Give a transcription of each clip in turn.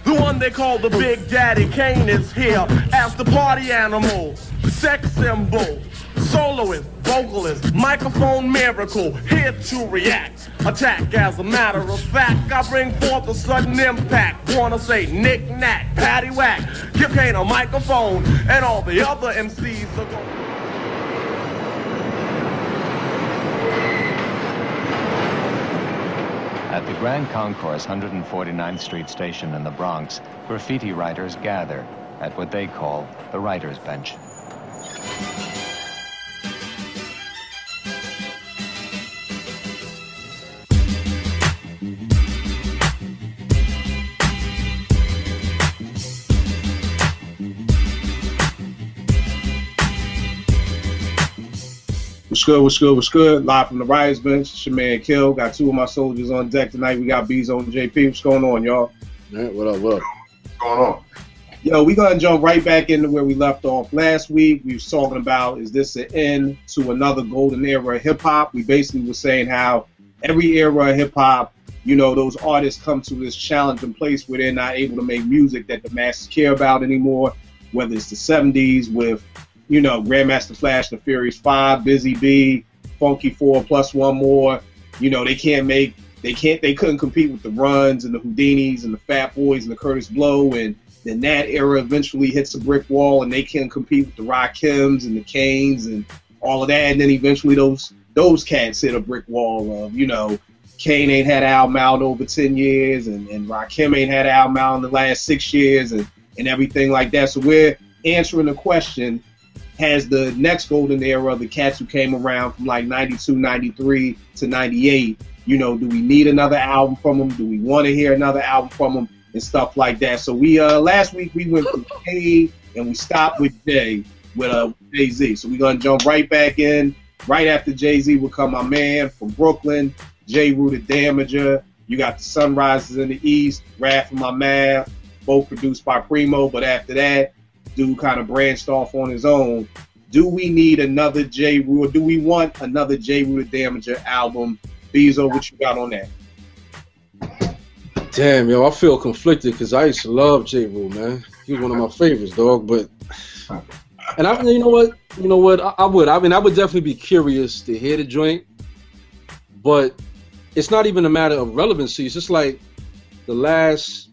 The one they call the Big Daddy Kane is here as the party animal, sex symbol, soloist, vocalist, microphone miracle, here to react, attack. As a matter of fact, I bring forth a sudden impact. Wanna say knick-knack, paddywhack, give Kane a microphone, and all the other MCs are going. At the Grand Concourse 149th Street station in the Bronx, graffiti writers gather at what they call the writer's bench. What's good, what's good, what's good? Live from the writer's bench. It's your man Kill. Got two of my soldiers on deck tonight. We got Bezo and JP. What's going on, y'all? All right, what up, what up? What's going on? Yo, we gonna jump right back into where we left off last week. We was talking about, is this an end to another golden era of hip hop? We basically were saying how every era of hip hop, you know, those artists come to this challenging place where they're not able to make music that the masses care about anymore. Whether it's the 70s with, you know, Grandmaster Flash, The Furious 5, Busy B, Funky 4 plus one more. You know, they couldn't compete with the Runs and the Whodinis and the Fat Boys and the Kurtis Blow, and then that era eventually hits a brick wall and they can't compete with the Rakims and the Kanes and all of that, and then eventually those cats hit a brick wall of, you know, Kane ain't had an album out in over 10 years and Rakim ain't had an album out in the last 6 years and everything like that. So we're answering the question, has the next golden era, the cats who came around from like 92, 93 to 98, you know, do we need another album from them? Do we want to hear another album from them and stuff like that? So we last week we went from K and we stopped with Jay with Jay-Z. So we're gonna jump right back in. Right after Jay-Z will come my man from Brooklyn, J. Rue the Damager. You got the Sunrises in the East, Wrath of My Math, both produced by Primo, but after that, dude kind of branched off on his own. Do we need another J. Rue, or do we want another J. Rue the Damager album? Bezo, what you got on that? Damn, yo, I feel conflicted because I used to love J. Rule, man. He was one of my favorites, dog. But, and you know what? I would definitely be curious to hear the joint. But it's not even a matter of relevancy. It's just like the last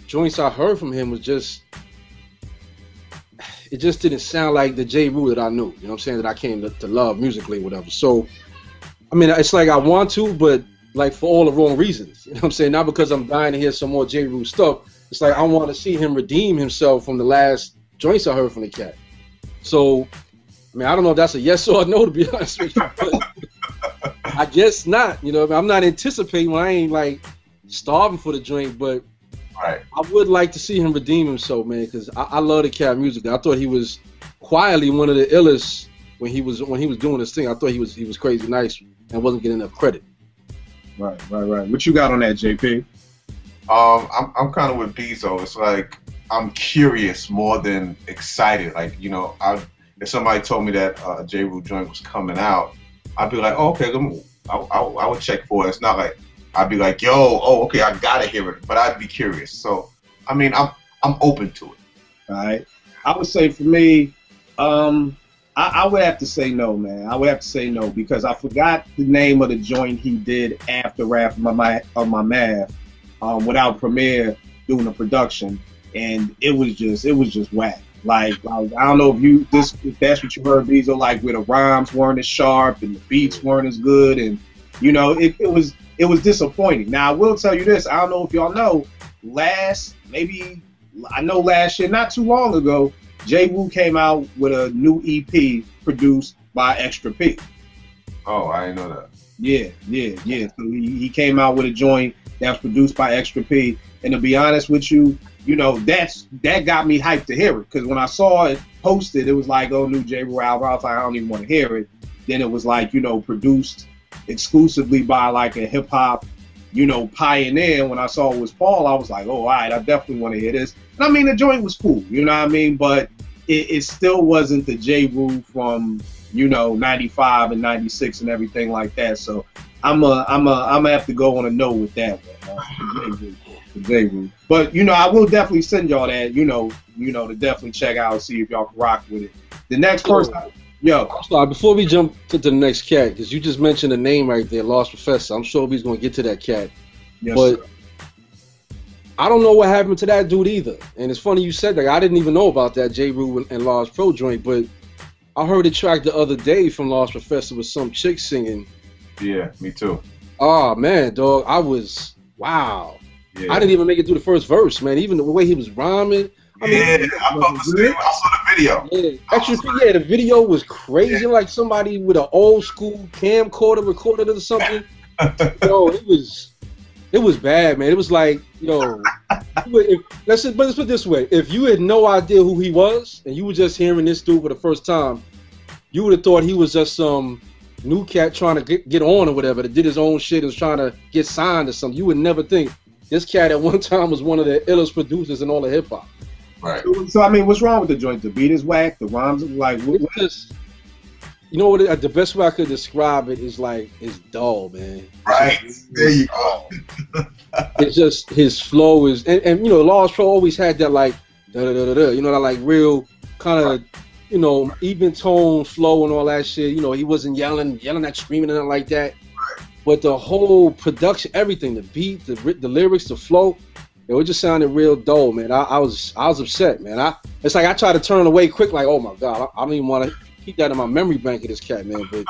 joints I heard from him was just, it just didn't sound like the J. Rule that I knew. You know what I'm saying? That I came to love musically, whatever. So, I mean, it's like I want to, but like for all the wrong reasons. You know what I'm saying? Not because I'm dying to hear some more J. Rule stuff. It's like I want to see him redeem himself from the last joints I heard from the cat. So, I mean, I don't know if that's a yes or a no, to be honest with you. But I guess not. You know, I'm not anticipating. I ain't like starving for the joint, but right. I would like to see him redeem himself, man, because I love the cat music. I thought he was quietly one of the illest when he was doing this thing. I thought he was crazy nice and wasn't getting enough credit. Right. What you got on that, JP? I'm kind of with Bezo. It's like I'm curious more than excited. Like, you know, if somebody told me that a J. Rule joint was coming out, I'd be like, oh, okay, I would check for it. It's not like I'd be like, yo, oh, okay, I gotta hear it. But I'd be curious. So, I mean, I'm open to it. All right. I would say for me, I would have to say no, man. I would have to say no because I forgot the name of the joint he did after Wrath of My Math without Premier doing the production, and it was just whack. Like I don't know if that's what you heard, Bezo, like where the rhymes weren't as sharp and the beats weren't as good, and you know it was disappointing. Now I will tell you this, I don't know if y'all know, last year, not too long ago, J. Wu came out with a new EP produced by Extra P. Oh, I didn't know that. Yeah. So he came out with a joint that was produced by Extra P, and to be honest with you, you know, that got me hyped to hear it, because when I saw it posted, it was like, oh, new J. Rule album. I was like, I don't even want to hear it. Then it was like, you know, produced exclusively by like a hip hop, you know, pioneer. When I saw it was Paul, I was like, oh, all right, I definitely want to hear this. And I mean, the joint was cool, you know what I mean? But it still wasn't the J. Rule from, you know, 95 and 96 and everything like that. So I'm gonna have to go on a no with that one. J. Rule. But you know, I will definitely send y'all that. You know, to definitely check out and see if y'all can rock with it. The next person, yo. I'm sorry, before we jump to the next cat, because you just mentioned a name right there, Lost Professor. I'm sure he's gonna get to that cat. Yes, but sir. I don't know what happened to that dude either. And it's funny you said that. I didn't even know about that J. Rule and Large Pro joint, but I heard a track the other day from Lost Professor with some chick singing. Yeah, me too. Oh man, dog, wow. Yeah. I didn't even make it through the first verse, man. Even the way he was rhyming. I felt the same. I saw the video. Yeah, the video was crazy. Yeah. Like somebody with an old school camcorder recorded it or something. It was bad, man. It was like, let's put it this way. If you had no idea who he was and you were just hearing this dude for the first time, you would have thought he was just some new cat trying to get on or whatever, that did his own shit and was trying to get signed or something. You would never think this cat at one time was one of the illest producers in all of hip hop. Right. So I mean, what's wrong with the joint? The beat is whack. The rhymes are like. You know what? The best way I could describe it is like it's dull, man. Right. There you go. It's just his flow is, and Large Pro always had that like that like real kind of even tone flow and all that shit. He wasn't yelling at screaming and nothing like that. Right. But the whole production, everything, the beat, the lyrics, the flow, it just sounded real dull, man. I was upset, man. It's like I tried to turn away quick, like, oh my god, I don't even want to keep that in my memory bank of this cat, man. But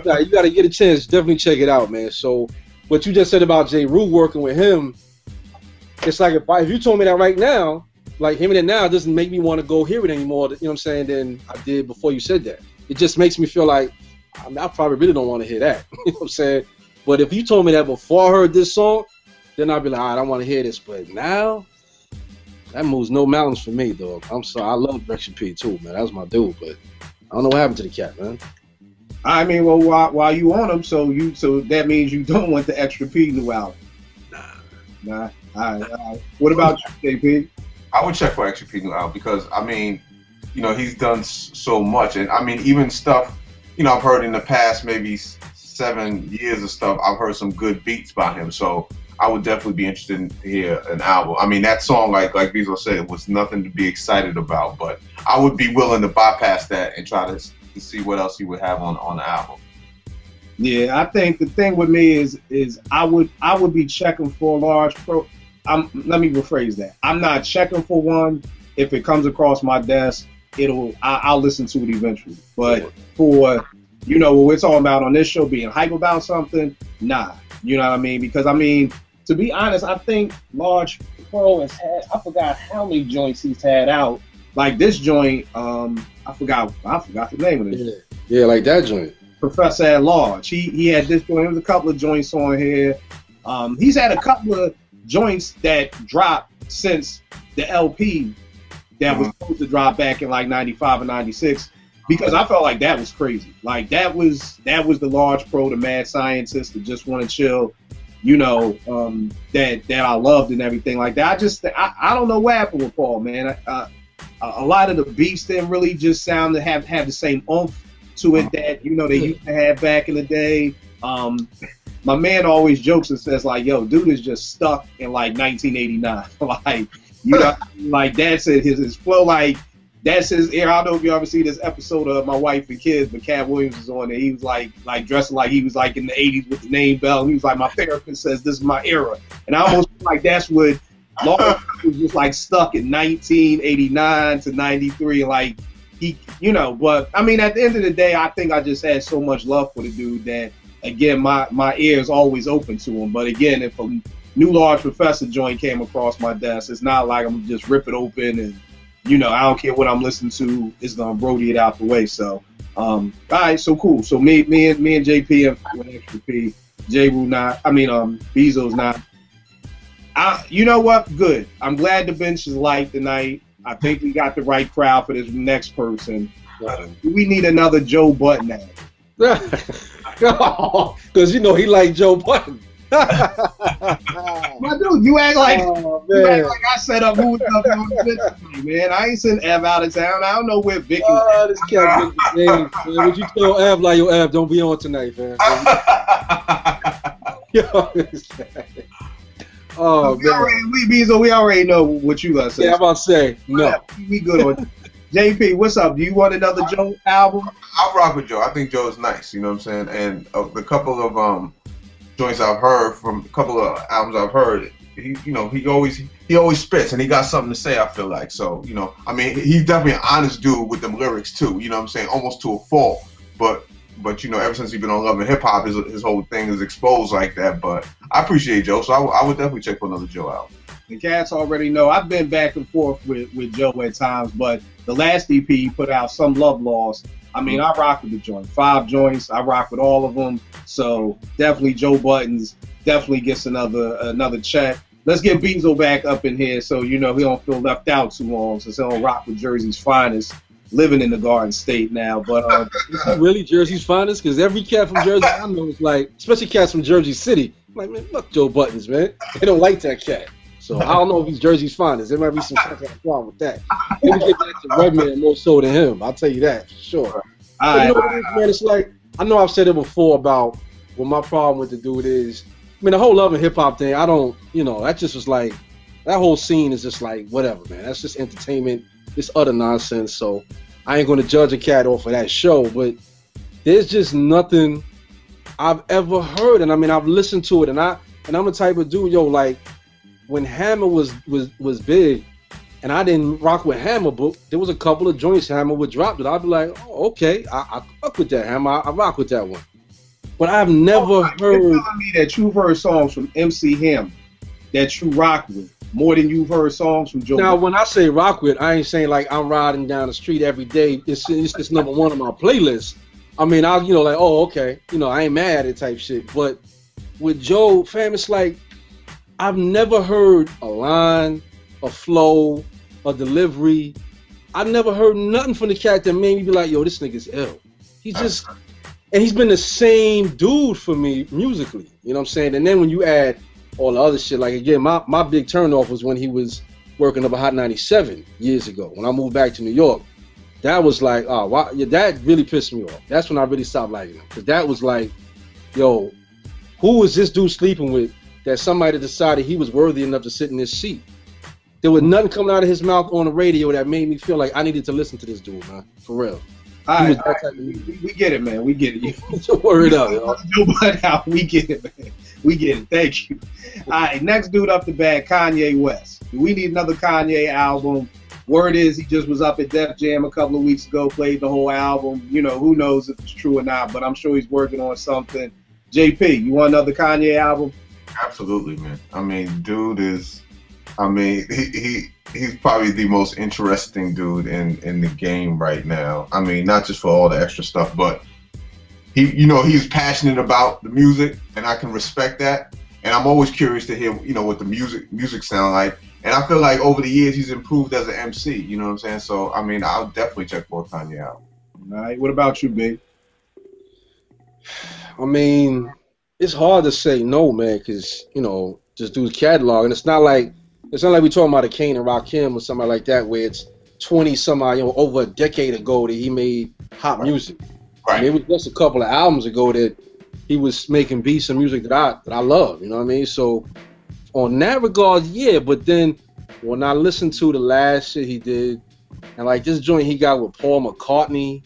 you got to get a chance, definitely check it out, man. So what you just said about J. Rule working with him, it's like if you told me that right now, like hearing it now doesn't make me want to go hear it anymore, you know what I'm saying, than I did before you said that. It just makes me feel like I probably really don't want to hear that, you know what I'm saying? But if you told me that before I heard this song, then I'd be like, all right, I want to hear this. But now, that moves no mountains for me, dog. I'm sorry, I love Rexy P too, man. That was my dude, but I don't know what happened to the cat, man. I mean, well, while you on him, so that means you don't want the Extra P new album. Nah. All right. What about you, JP? I would check for Extra P new album because I mean, he's done so much, and I mean, even stuff, I've heard in the past maybe 7 years of stuff. I've heard some good beats by him, so I would definitely be interested in hear an album. I mean, that song, like Bezo said, it was nothing to be excited about, but I would be willing to bypass that and try to see what else he would have on the album. Yeah, I think the thing with me is I would be checking for a Large Pro. Let me rephrase that. I'm not checking for one. If it comes across my desk, I'll listen to it eventually. But for what we're talking about on this show, being hype about something, nah. You know what I mean? Because I mean, to be honest, I think Large Pro has had, I forgot how many joints he's had out. Like this joint, I forgot the name of it. Yeah, like that joint. Professor at Large. He had this joint. There was a couple of joints on here. He's had a couple of joints that dropped since the LP that was supposed to drop back in like 95 or 96. Because I felt like that was crazy. Like that was the Large Pro, the mad scientist that just want to chill, that I loved and everything like that. I don't know what happened with Paul, man. A lot of the beats didn't really just sound to have the same oomph to it that they used to have back in the day. My man always jokes and says like, "Yo, dude is just stuck in like 1989." Like that's it. His flow like. That's his era. I don't know if you ever see this episode of My Wife and Kids, but Cat Williams was on there. He was like dressing like he was like in the 80s with the name bell. And he was like, my therapist says this is my era. And I almost feel like that's what Large was just like stuck in 1989 to 93. Like but I mean, at the end of the day, I think I just had so much love for the dude that, again, my ear is always open to him. But again, if a new Large Professor joint came across my desk, it's not like I'm just rip it open and I don't care what I'm listening to, it's gonna Brody it out the way. So, all right, so cool. So me and JP and Extra P, J. Rule not. I mean, Bezo's not. You know what? Good. I'm glad the bench is light tonight. I think we got the right crowd for this next person. We need another Joe Budden. Because he like Joe Budden. My dude, you act like I set up who was up, man. I ain't sent Ev out of town. I don't know where Vic is. This cat man. Would you tell Ev like, yo, Ev, don't be on tonight, man? Oh man, we already know what you gonna say. Yeah, I'm about to say no. We good on. JP, what's up? Do you want another Joe album? I'll rock with Joe. I think Joe is nice. You know what I'm saying? And the couple of joints I've heard from a couple of albums I've heard, he always spits and he got something to say. I feel like so. I mean, he's definitely an honest dude with them lyrics too. You know what I'm saying? Almost to a fault, but ever since he's been on Love and Hip Hop, his whole thing is exposed like that. But I appreciate Joe, so I would definitely check for another Joe album. The cats already know I've been back and forth with Joe at times, but the last EP he put out, Some Love Lost. I mean, I rock with the joint. 5 joints, I rock with all of them. So definitely Joe Buttons definitely gets another check. Let's get Bezo back up in here so he don't feel left out too long since he don't rock with Jersey's finest. Living in the Garden State now, but is he really Jersey's finest? Because every cat from Jersey I know is like, especially cats from Jersey City, I'm like, man, fuck Joe Buttons, man. They don't like that cat. So I don't know if he's Jersey's finest. There might be some cats that have a problem with that. Maybe get that to Redman more so than him. I'll tell you that for sure. But you know what it is, man? It's like, I know I've said it before about what my problem with the dude is. I mean, the whole Love and Hip Hop thing, I don't, that just was like, that whole scene is just like, whatever, man. That's just entertainment. It's utter nonsense. So I ain't going to judge a cat off of that show. But there's just nothing I've ever heard. And I mean, I've listened to it. And I'm the type of dude, like, when Hammer was big, and I didn't rock with Hammer, but there was a couple of joints Hammer would drop that I'd be like, oh, okay, I fuck with that Hammer, I rock with that one. But I've never heard. You're telling me that you've heard songs from MC Hammer that you rock with more than you've heard songs from Joe. Now, when I say rock with, I ain't saying like I'm riding down the street every day. It's number one on my playlist. I mean, I'll like, oh, okay, I ain't mad at it type shit. But with Joe, fam, it's like, I've never heard a line, a flow, a delivery. I've never heard nothing from the cat that made me be like, yo, this nigga's ill. And he's been the same dude for me musically. You know what I'm saying? And then when you add all the other shit, like again, my big turnoff was when he was working up a Hot 97 years ago. When I moved back to New York, that was like, oh, wow, yeah, that really pissed me off. That's when I really stopped liking him. Because that was like, yo, who was this dude sleeping with that somebody decided he was worthy enough to sit in this seat? There was nothing coming out of his mouth on the radio that made me feel like I needed to listen to this dude, man. For real. All right, we get it, man. We get it. Word up, yo. We get it, man. We get it. Thank you. All right, next dude up the bag, Kanye West. Do we need another Kanye album? Word is he just was up at Def Jam a couple of weeks ago, played the whole album. Who knows if it's true or not, but I'm sure he's working on something. JP, you want another Kanye album? Absolutely, man. I mean, dude is, he's probably the most interesting dude in the game right now. I mean, not just for all the extra stuff, but he's passionate about the music, and I can respect that. And I'm always curious to hear, what the music sound like. And I feel like over the years he's improved as an MC. You know what I'm saying? So I mean, I'll definitely check for Kanye out. All right. What about you, Big? I mean, it's hard to say no, man, because just dude's catalog, and it's not like we're talking about a Kane and Rakim or something like that, where it's 20 some odd, over a decade ago that he made hot music. Right. I mean, it was just a couple of albums ago that he was making beats and music that I love. You know what I mean? So on that regard, yeah. But then when I listened to the last shit he did, and like this joint he got with Paul McCartney,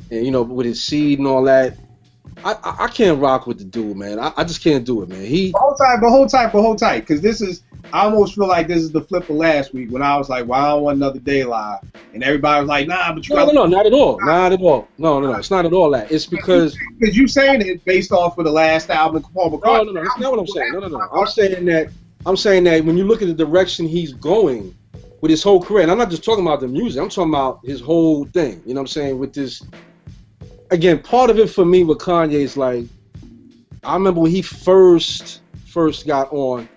and with his seed and all that. I can't rock with the dude, man. I just can't do it, man. Hold tight, because this is, I almost feel like this is the flip of last week when I was like, well, I don't want another day live. And everybody was like, nah, but you No, not at all. Not at all. No, it's not at all that. It's because you saying it based off of the last album, Paul McCartney. No, that's not what I'm saying. No. I'm saying that when you look at the direction he's going with his whole career, and I'm not just talking about the music, I'm talking about his whole thing. You know what I'm saying? With this, again, part of it for me with Kanye is like, I remember when he first got on,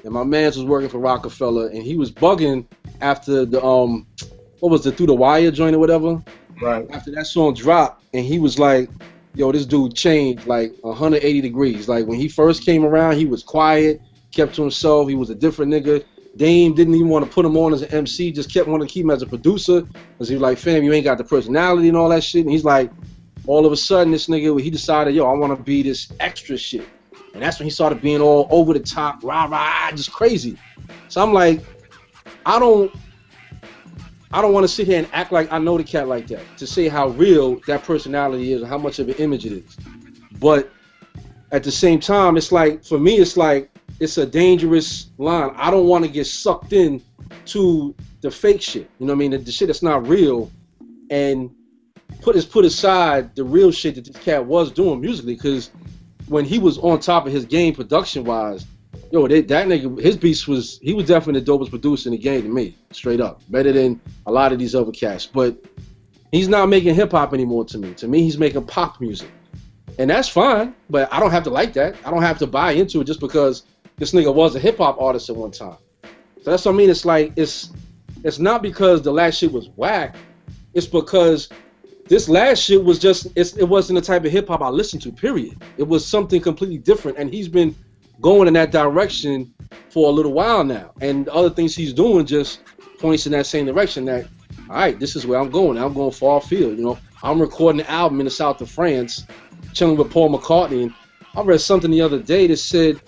and my man was working for Rockefeller, and he was bugging after the what was the Through the Wire joint or whatever. Right. After that song dropped, and he was like, yo, this dude changed like 180 degrees. Like when he first came around, he was quiet, kept to himself. He was a different nigga. Dame didn't even want to put him on as an MC, just kept wanting to keep him as a producer, because he was like, fam, you ain't got the personality and all that shit. And he's like, all of a sudden, this nigga, he decided, yo, I want to be this extra shit. And that's when he started being all over the top, rah rah, just crazy. So I'm like, I don't want to sit here and act like I know the cat like that, to say how real that personality is and how much of an image it is. But at the same time, it's like, for me, it's like, it's a dangerous line. I don't want to get sucked in to the fake shit. You know what I mean? The shit that's not real, and put aside the real shit that this cat was doing musically, because when he was on top of his game production-wise, yo, that nigga, his beast was, he was definitely the dopest producer in the game to me, straight up. Better than a lot of these other cats. But he's not making hip-hop anymore to me. To me, he's making pop music. And that's fine, but I don't have to like that. I don't have to buy into it just because this nigga was a hip-hop artist at one time. So that's what I mean. It's like, it's not because the last shit was whack. It's because this last shit was just, it wasn't the type of hip-hop I listened to, period. It was something completely different, and he's been going in that direction for a little while now. And the other things he's doing just points in that same direction, that, all right, this is where I'm going. I'm going far afield, you know. I'm recording an album in the south of France, chilling with Paul McCartney, and I read something the other day that said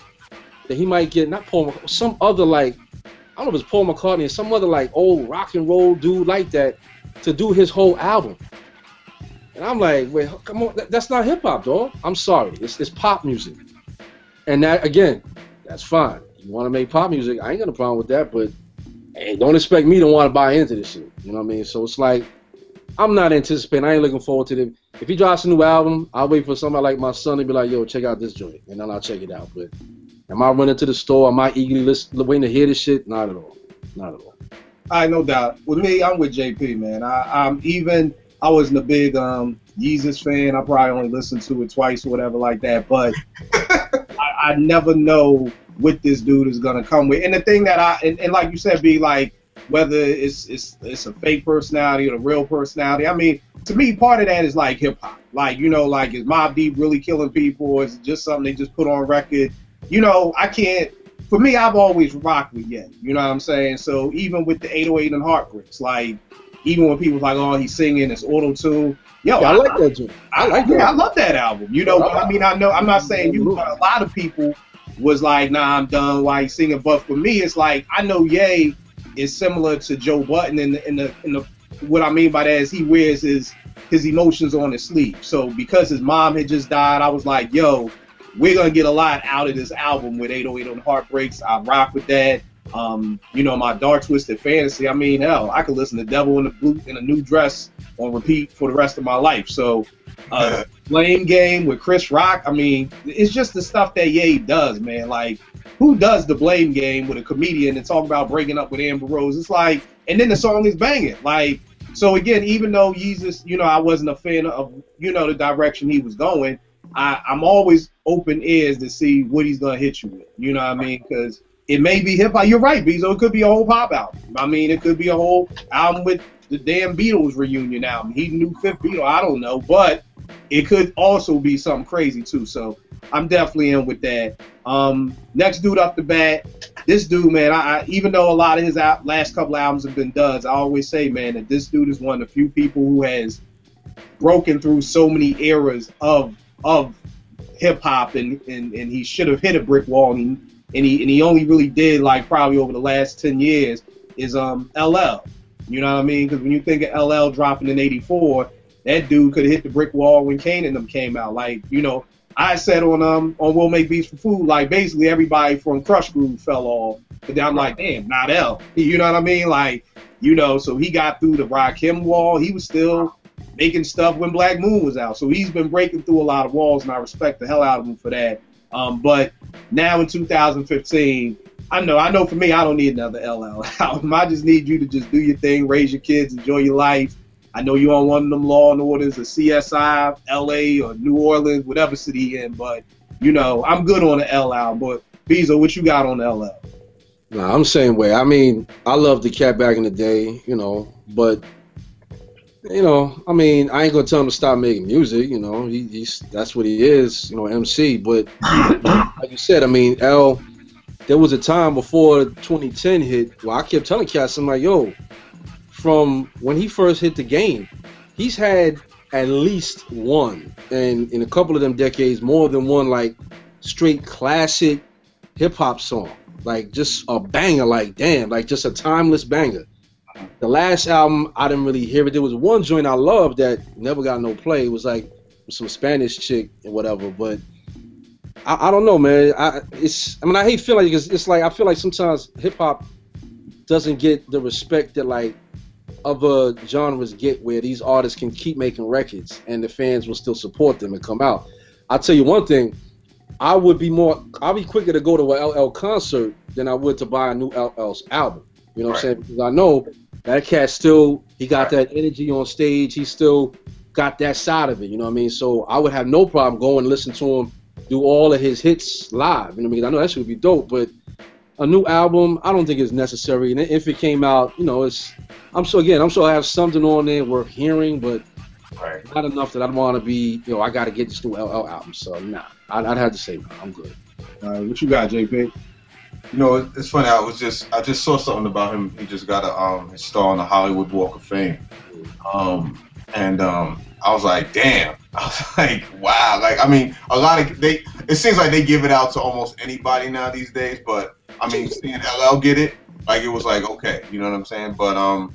that he might get, not Paul McCartney, some other, like, I don't know if it's Paul McCartney or some other, like, old rock and roll dude like that to do his whole album. And I'm like, wait, come on, that's not hip-hop, dog. I'm sorry, it's pop music. And that, again, that's fine. You want to make pop music, I ain't got a problem with that, but hey, don't expect me to want to buy into this shit. You know what I mean? So it's like, I'm not anticipating, I ain't looking forward to it. If he drops a new album, I'll wait for somebody like my son to be like, yo, check out this joint, and then I'll check it out. But am I running to the store? Am I eagerly waiting to hear this shit? Not at all. Not at all. No doubt. With me, I'm with JP, man. I wasn't a big Yeezus fan. I probably only listened to it twice or whatever like that. But I never know what this dude is gonna come with. And the thing that and like you said, be like, whether it's a fake personality or the real personality. I mean, to me, part of that is like hip hop. Like, you know, like, is Mobb Deep really killing people, or is it just something they just put on record? You know, I can't. For me, I've always rocked with Ye. You know what I'm saying? So even with the 808 and Heartbreaks, like, even when people like, oh, he's singing, it's auto-tune. Yo, yeah, I like that too. I like that. I love that album. You know, I mean, I know, I'm not saying you, but a lot of people was like, nah, I'm done while he's singing. But for me, it's like, I know Ye is similar to Joe Budden in the what I mean by that is he wears his emotions on his sleeve. So because his mom had just died, I was like, yo, we're gonna get a lot out of this album with 808 on Heartbreaks. I rock with that. You know, my Dark Twisted Fantasy. I mean, hell, I could listen to Devil in a New Dress on repeat for the rest of my life. So, Blame Game with Chris Rock. I mean, it's just the stuff that Ye does, man. Like, who does the Blame Game with a comedian and talk about breaking up with Amber Rose? It's like, and then the song is banging. Like, so again, even though Yeezus, you know, I wasn't a fan of, you know, the direction he was going, I'm always open ears to see what he's gonna hit you with. You know what I mean? Because it may be hip hop. You're right, Bezo. It could be a whole pop album. I mean, it could be a whole album with the damn Beatles reunion album. He knew Fifth Beatle. I don't know, but it could also be something crazy too. So I'm definitely in with that. Next dude up the bat, this dude, man. I even though a lot of his last couple albums have been duds, I always say, man, that this dude is one of the few people who has broken through so many eras of hip hop, and he should have hit a brick wall, and he only really did, like, probably over the last 10 years is LL. You know what I mean? Because when you think of LL dropping in '84, that dude could have hit the brick wall when Kane and them came out. Like, you know, I said on We'll Make Beats for Food, like, basically everybody from Krush Groove fell off. But then I'm like, damn, not L. You know what I mean? Like, you know, so he got through the Rakim wall. He was still making stuff when Black Moon was out. So he's been breaking through a lot of walls, and I respect the hell out of him for that. But now in 2015, I know for me, I don't need another LL album. I just need you to just do your thing, raise your kids, enjoy your life. I know you're on one of them Law and Orders, or CSI, LA, or New Orleans, whatever city you're in, but, you know, I'm good on the L album. But, Bezo, what you got on the LL? Nah, I'm the same way. I mean, I loved the cat back in the day, you know, but, you know, I mean, I ain't gonna tell him to stop making music, you know, he's that's what he is, you know, MC. But like you said, I mean, L, there was a time before 2010 hit where I kept telling cats, I'm like, yo, from when he first hit the game, he's had at least one, and in a couple of them decades, more than one, like, straight classic hip hop song, like just a banger, like damn, like just a timeless banger. The last album I didn't really hear it. There was one joint I loved that never got no play. It was like some Spanish chick and whatever, but I don't know, man. I hate feeling like it's like I feel like sometimes hip hop doesn't get the respect that like other genres get, where these artists can keep making records and the fans will still support them and come out. I'll tell you one thing, I'll be quicker to go to an LL concert than I would to buy a new LL's album. You know what I'm saying? Because I know that cat he got that energy on stage. He still got that side of it. You know what I mean? So I would have no problem going and listening to him do all of his hits live. You know what I mean? I know that shit would be dope, but a new album, I don't think it's necessary. And if it came out, you know, I'm sure I have something on there worth hearing, but not enough that I'd want to be, you know, I got to get this new LL album. So nah, I'd have to say no, I'm good. What you got, JP? You know, it's funny. I just saw something about him. He just got his star on the Hollywood Walk of Fame, and I was like, damn. I was like, wow. Like, I mean, it seems like they give it out to almost anybody now these days. But I mean, seeing LL get it, like, it was like, okay, you know what I'm saying? But I'm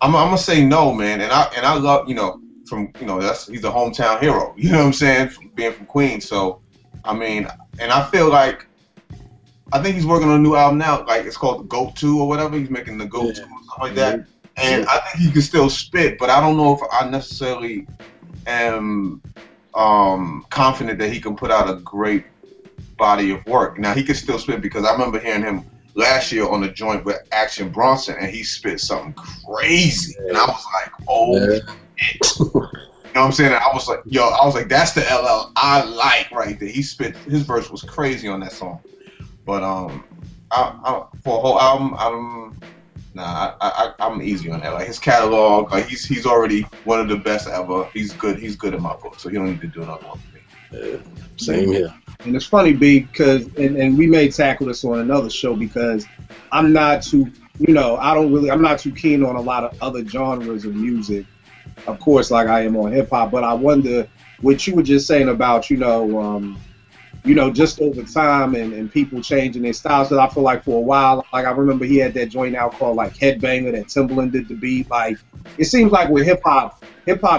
gonna say no, man. And I love, you know, he's a hometown hero. You know what I'm saying? Being from Queens. So, I mean, and I feel like, I think he's working on a new album now. Like, it's called the Go 2 or whatever. He's making the Go 2 or something like that. And I think he can still spit, but I don't know if I necessarily am confident that he can put out a great body of work. Now, he can still spit, because I remember hearing him last year on the joint with Action Bronson, and he spit something crazy. And I was like, oh, shit. You know what I'm saying? And I was like, that's the LL I like right there. He spit, his verse was crazy on that song. But for a whole album, I'm easy on that. Like, his catalog, like, he's already one of the best ever. He's good in my book, so he don't need to do another one for me. Same here. And it's funny, B, because and we may tackle this on another show, because I'm not too, you know, I'm not too keen on a lot of other genres of music, of course, like I am on hip hop. But I wonder what you were just saying about, just over time and people changing their styles. Because I feel like for a while, like, I remember he had that joint out called like Headbanger that Timbaland did the beat. Like, it seems like with hip hop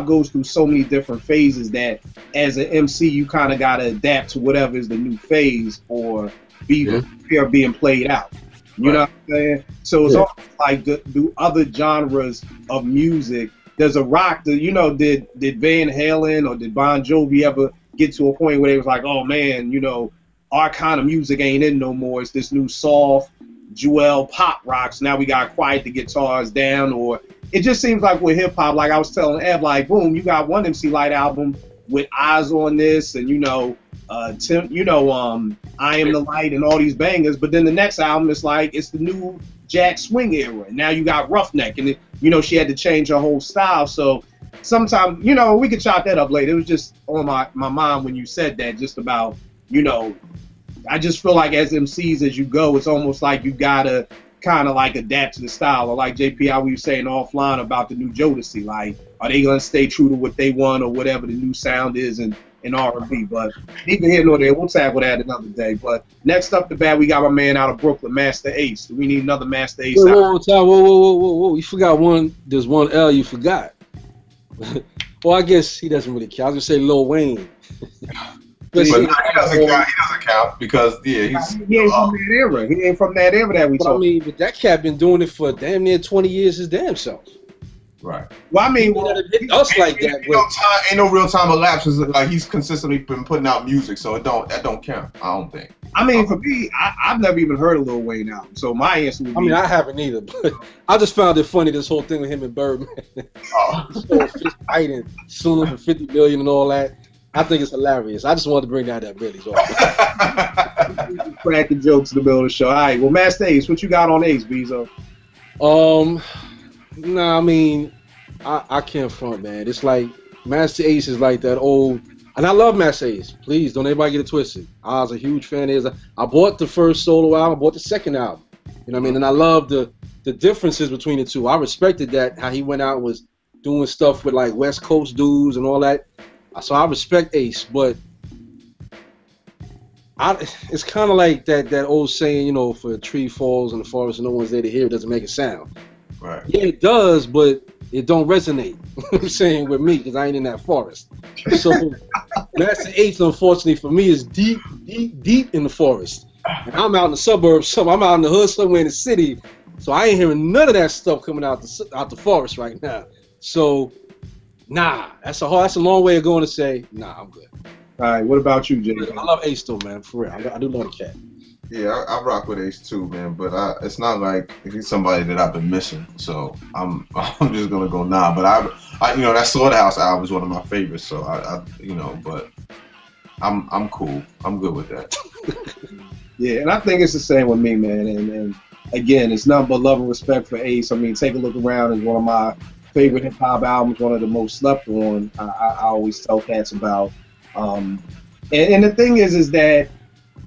goes through so many different phases that as an MC you kind of got to adapt to whatever is the new phase or being played out. You know what I'm saying? So it's almost like, do other genres of music, there's a rock that, did Van Halen or did Bon Jovi ever get to a point where they was like, oh man, our kind of music ain't in no more. It's this new soft, Jewel pop rocks. Now we got quiet the guitars down. Or it just seems like with hip hop, like I was telling Eb, like, boom, you got one MC Light album with Eyes on This, and I Am the Light and all these bangers. But then the next album is like, it's the new Jack Swing era. And now you got Roughneck, and she had to change her whole style. So sometimes, we could chop that up later. It was just on my mind when you said that, just about, I just feel like as MCs, as you go, it's almost like you gotta kind of like adapt to the style. Or like JP, how we were saying offline about the new Jodeci, like, are they gonna stay true to what they want or whatever the new sound is in R&B? But neither here nor there. We'll tackle that another day. But next up the bat, we got my man out of Brooklyn, Master Ace. Do we need another Master Ace? Whoa. You forgot one. There's one L you forgot. Well, I guess he doesn't really count. I was gonna say Lil Wayne. But he doesn't count because he ain't from that era. He ain't from that era that we talking. I mean, but that cat been doing it for damn near 20 years his damn self. Right. Well, I mean, us like that. Ain't no real time elapses. Like, he's consistently been putting out music, so that don't count. I don't think. I mean, for me, I've never even heard a Lil Wayne album, so my answer would be. I mean, I haven't either, but I just found it funny, this whole thing with him and Birdman. Fist fighting, suing him for $50 million and all that. I think it's hilarious. I just wanted to bring that up, really. Cracking jokes in the middle of the show. All right, well, Master Ace, what you got on Ace, Bezo? Nah, I mean, I can't front, man. It's like Master Ace is like that old, and I love Master Ace. Please don't anybody get it twisted. I was a huge fan of his. I bought the first solo album, I bought the second album. You know what I mean? And I love the differences between the two. I respected that, how he went out and was doing stuff with like West Coast dudes and all that. So I respect Ace, but it's kind of like that old saying, you know, for a tree falls in the forest and no one's there to hear it, doesn't make a sound. Right. Yeah, it does, but it don't resonate. I'm saying with me because I ain't in that forest. So Master Ace, unfortunately for me, is deep in the forest, and I'm out in the suburbs. I'm out in the hood somewhere in the city, so I ain't hearing none of that stuff coming out the forest right now. So nah, that's a long way of going to say nah. I'm good. All right, what about you, Jay? I love Ace though, man. For real, I do love the cat. Yeah, I rock with Ace too, man. But it's not like he's somebody that I've been missing. So I'm just gonna go nah. But I you know, that Slaughterhouse album is one of my favorites. So I you know, but I'm cool. I'm good with that. Yeah, and I think it's the same with me, man. And again, it's nothing but love and respect for Ace. I mean, Take a Look Around is one of my favorite hip hop albums, one of the most slept on. I always tell cats about. And the thing is that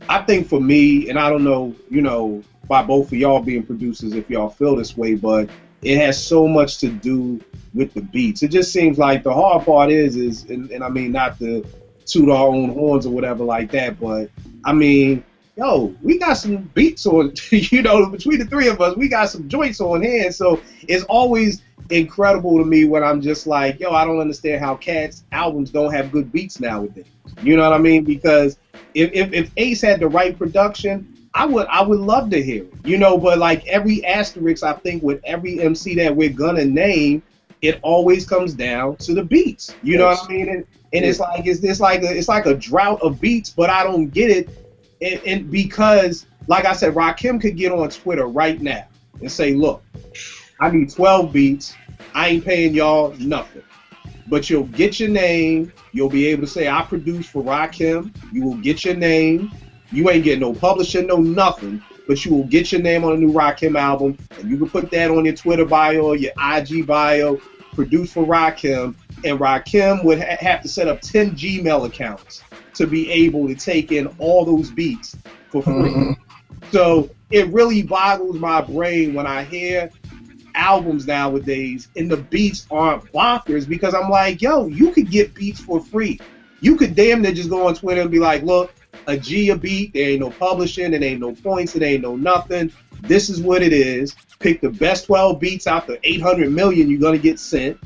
I think for me, and I don't know, you know, by both of y'all being producers, if y'all feel this way, but it has so much to do with the beats. It just seems like the hard part is, and I mean, not to toot our own horns or whatever like that, but I mean, yo, we got some beats on, you know, between the three of us, we got some joints on hand. So it's always incredible to me when I'm just like, yo, I don't understand how cats' albums don't have good beats nowadays. You know what I mean? Because if Ace had the right production, I would love to hear it. You know, but like every asterisk, I think with every MC that we're gonna name, it always comes down to the beats. You know what I mean? And it's like a drought of beats, but I don't get it. And because, like I said, Rakim could get on Twitter right now and say, look, I need 12 beats. I ain't paying y'all nothing. But you'll get your name. You'll be able to say, I produced for Rakim. You will get your name. You ain't getting no publishing, no nothing. But you will get your name on a new Rakim album. And you can put that on your Twitter bio or your IG bio. Produced for Rakim. And Rakim would have to set up 10 Gmail accounts to be able to take in all those beats for free. So it really boggles my brain when I hear albums nowadays and the beats aren't bonkers, because I'm like, yo, you could get beats for free. You could damn near just go on Twitter and be like, look, a G a beat, there ain't no publishing, it ain't no points, it ain't no nothing. This is what it is. Pick the best 12 beats out the 800 million you're gonna get sent.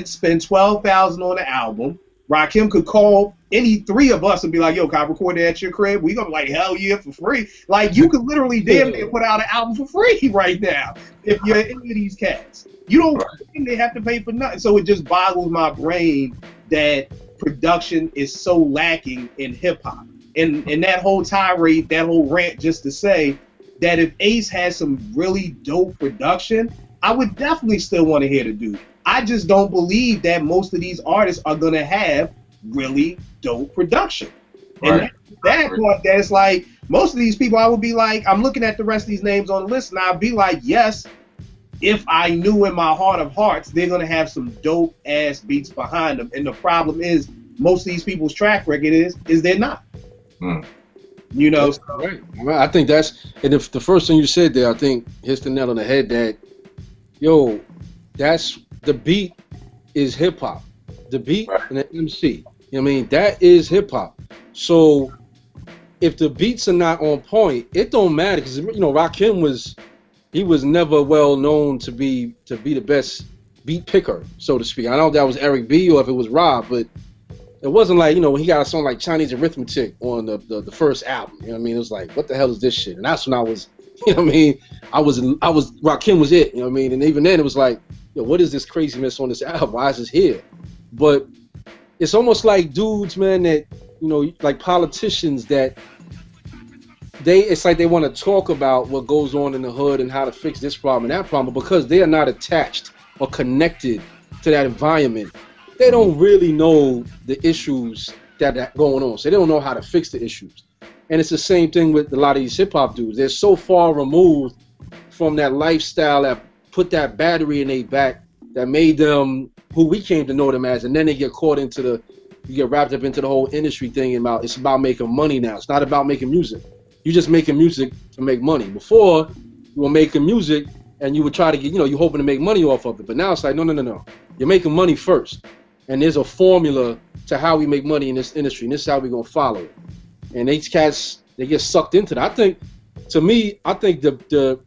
Spend $12,000 on the album. Rakim could call any three of us and be like, yo, can I record that at your crib? We gonna be like, hell yeah, for free. Like, you could literally damn near put out an album for free right now if you're any of these cats. You don't think they have to pay for nothing. So it just boggles my brain that production is so lacking in hip-hop. And that whole tirade, that whole rant, just to say that if Ace had some really dope production, I would definitely still want to hear the dude. I just don't believe that most of these artists are going to have really dope production. Right. And that part, that's like, most of these people, I would be like, I'm looking at the rest of these names on the list, and I'd be like, yes, if I knew in my heart of hearts, they're going to have some dope-ass beats behind them. And the problem is, most of these people's track record is they're not. You know? So, right. I think that's, and if the first thing you said there, I think hits the nail on the head that, yo, that's, the beat is hip hop. The beat and the MC. You know what I mean? That is hip hop. So if the beats are not on point, it don't matter, because, you know, Rakim was never well known to be the best beat picker, so to speak. I don't know if that was Eric B or if it was Rob, but it wasn't like, you know, when he got a song like Chinese Arithmetic on the first album. You know what I mean? It was like, what the hell is this shit? And that's when I was, you know what I mean? Rakim was it, you know what I mean? And even then it was like, yo, what is this craziness on this album? Why is this here? But it's almost like dudes, man, that, you know, like politicians that it's like they want to talk about what goes on in the hood and how to fix this problem and that problem, but because they are not attached or connected to that environment, they don't really know the issues that are going on. So they don't know how to fix the issues. And it's the same thing with a lot of these hip-hop dudes. They're so far removed from that lifestyle that put that battery in their back that made them who we came to know them as, and then they get caught into you get wrapped up into the whole industry thing about it's about making money now. It's not about making music. You're just making music to make money. Before, you were making music and you would try to get, you know, you're hoping to make money off of it. But now it's like, no. You're making money first. And there's a formula to how we make money in this industry, and this is how we're going to follow it. and these cats, they get sucked into that. I think, to me, I think the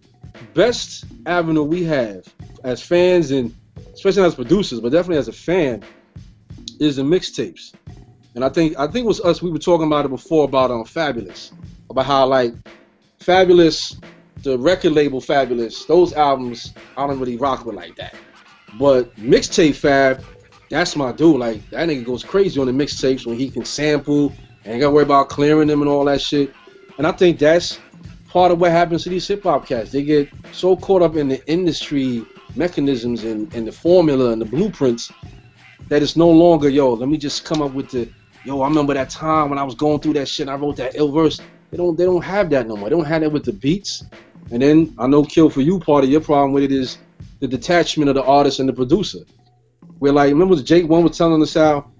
best avenue we have as fans, and especially as producers, but definitely as a fan, is the mixtapes. And I think it was us, we were talking about it before about Fabulous, about how like Fabulous, the record label Fabulous, those albums I don't really rock with like that. But mixtape Fab, that's my dude. Like, that nigga goes crazy on the mixtapes when he can sample and ain't gotta worry about clearing them and all that shit. And I think that's part of what happens to these hip hop cats. They get so caught up in the industry mechanisms and the formula and the blueprints that it's no longer, yo, let me just come up with the, yo, I remember that time when I was going through that shit and I wrote that ill verse. They don't have that no more. They don't have that with the beats. And then I know, Kill, for you, part of your problem with it is the detachment of the artist and the producer. Where, like, remember Jake One was telling us how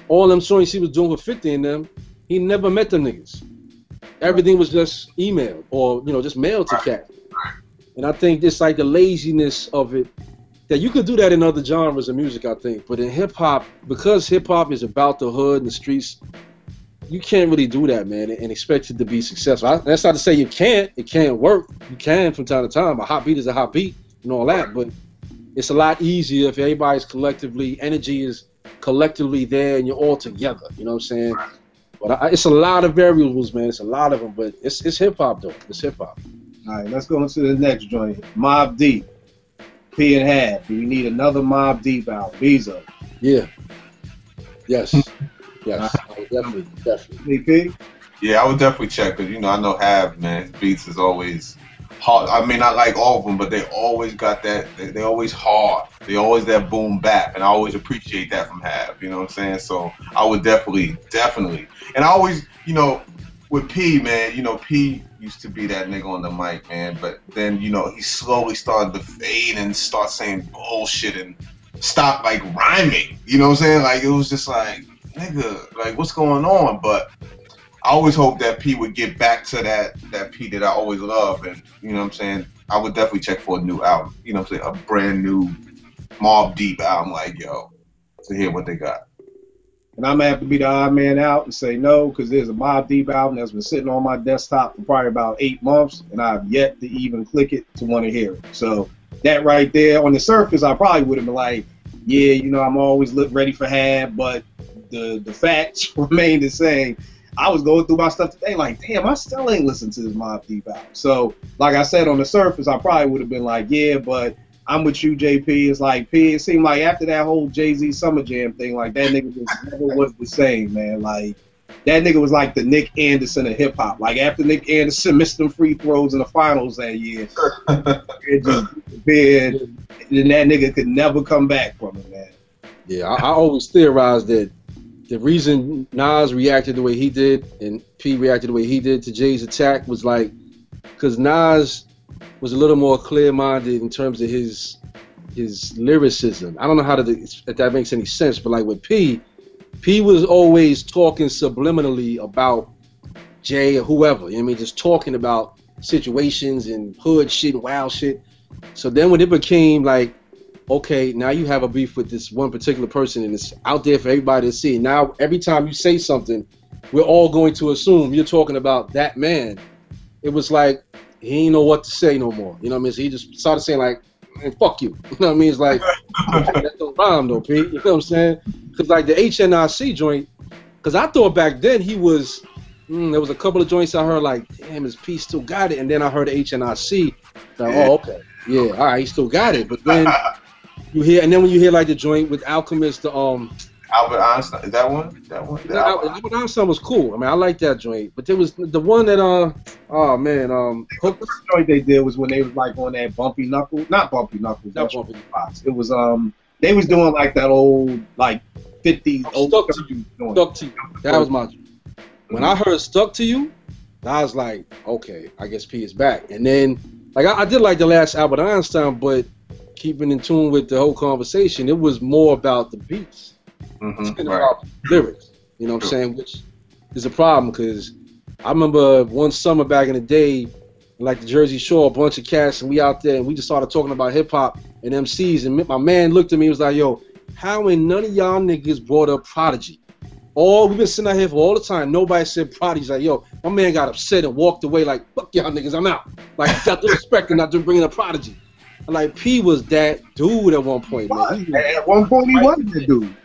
all them songs he was doing with 50 in them, he never met them niggas. Everything was just emailed or, you know, just mailed to cat. And I think it's like the laziness of it, that you could do that in other genres of music, I think. But in hip-hop, because hip-hop is about the hood and the streets, you can't really do that, man, and expect it to be successful. That's not to say you can't. It can't work. You can from time to time. A hot beat is a hot beat and all that. But it's a lot easier if everybody's collectively, energy is collectively there and you're all together. You know what I'm saying? But it's a lot of variables, man. It's a lot of them. But it's hip-hop, though. It's hip-hop. All right, let's go into the next joint. Mobb Deep. P and Hab. Do we need another Mobb Deep album? Bezo. Yeah. Yes. Yes. Definitely. P? Yeah, I would definitely check, because, you know, I know Hab, man, his beats is always hard. I mean, not like all of them, but they always got that, they always hard. They always that boom bap, and I always appreciate that from Hab, you know what I'm saying? So I would definitely. And I always, you know, with P, man, you know, P used to be that nigga on the mic, man, but then, you know, he slowly started to fade and start saying bullshit and stop, like, rhyming, you know what I'm saying? Like, it was just like, nigga, like, what's going on? But I always hope that P would get back to that P that I always love, and, you know what I'm saying, I would definitely check for a new album, you know what I'm saying, a brand new Mobb Deep album, like, yo, to hear what they got. And I'm going to have to be the odd man out and say no, because there's a Mobb Deep album that's been sitting on my desktop for probably about 8 months, and I've yet to even click it to want to hear it. So that right there, on the surface, I probably would have been like, yeah, you know, I'm always ready for Hab, but the facts remain the same. I was going through my stuff today like, damn, I still ain't listened to this Mobb Deep album. So, like I said, on the surface, I probably would have been like, yeah, but I'm with you, JP. It's like, P, it seemed like after that whole Jay-Z Summer Jam thing, like, that nigga just never was the same, man. Like, that nigga was like the Nick Anderson of hip-hop. Like, after Nick Anderson missed them free throws in the finals that year, it just disappeared, and that nigga could never come back from it, man. Yeah, I always theorized that the reason Nas reacted the way he did and P reacted the way he did to Jay's attack was like, because Nas was a little more clear-minded in terms of his lyricism. I don't know how if that makes any sense, but like with P was always talking subliminally about Jay or whoever, you know what I mean, just talking about situations and hood shit and wild shit. So then when it became like, okay, now you have a beef with this one particular person and it's out there for everybody to see. Now every time you say something, we're all going to assume you're talking about that man. It was like, he ain't know what to say no more. You know what I mean? So he just started saying like, man, fuck you. You know what I mean? It's like, that don't rhyme though, Pete. You know what I'm saying? Because like the HNIC joint, because I thought back then he was, there was a couple of joints I heard like, damn, his P still got it. And then I heard the HNIC. Like, oh, okay. Yeah, all right, he still got it. But then you hear, and then when you hear like the joint with Alchemist, Albert Einstein, is that one? Albert Einstein was cool. I mean, I like that joint. But there was the one that oh man, the first joint they did was when they was like on that Bumpy Knuckles, not Bumpy Knuckles, not Bumpy Knuckles. It was they was doing like that old like 50s old Stuck to You. Stuck to You. That was my joint. When I heard Stuck to You, I was like, okay, I guess P is back. And then like I did like the last Albert Einstein, but keeping in tune with the whole conversation, it was more about the beats. Right. About lyrics, you know what I'm saying, which is a problem because I remember one summer back in the day, like the Jersey Shore, a bunch of cats, and we out there and we just started talking about hip hop and MCs, and my man looked at me and was like, yo, how ain't none of y'all niggas brought up Prodigy? we've been sitting out here for all the time. Nobody said Prodigy's like, yo, my man got upset and walked away like, fuck y'all niggas, I'm out. Like, got the respect and not to bringing a Prodigy. And like, P was that dude at one point, man. At one point, he was that dude.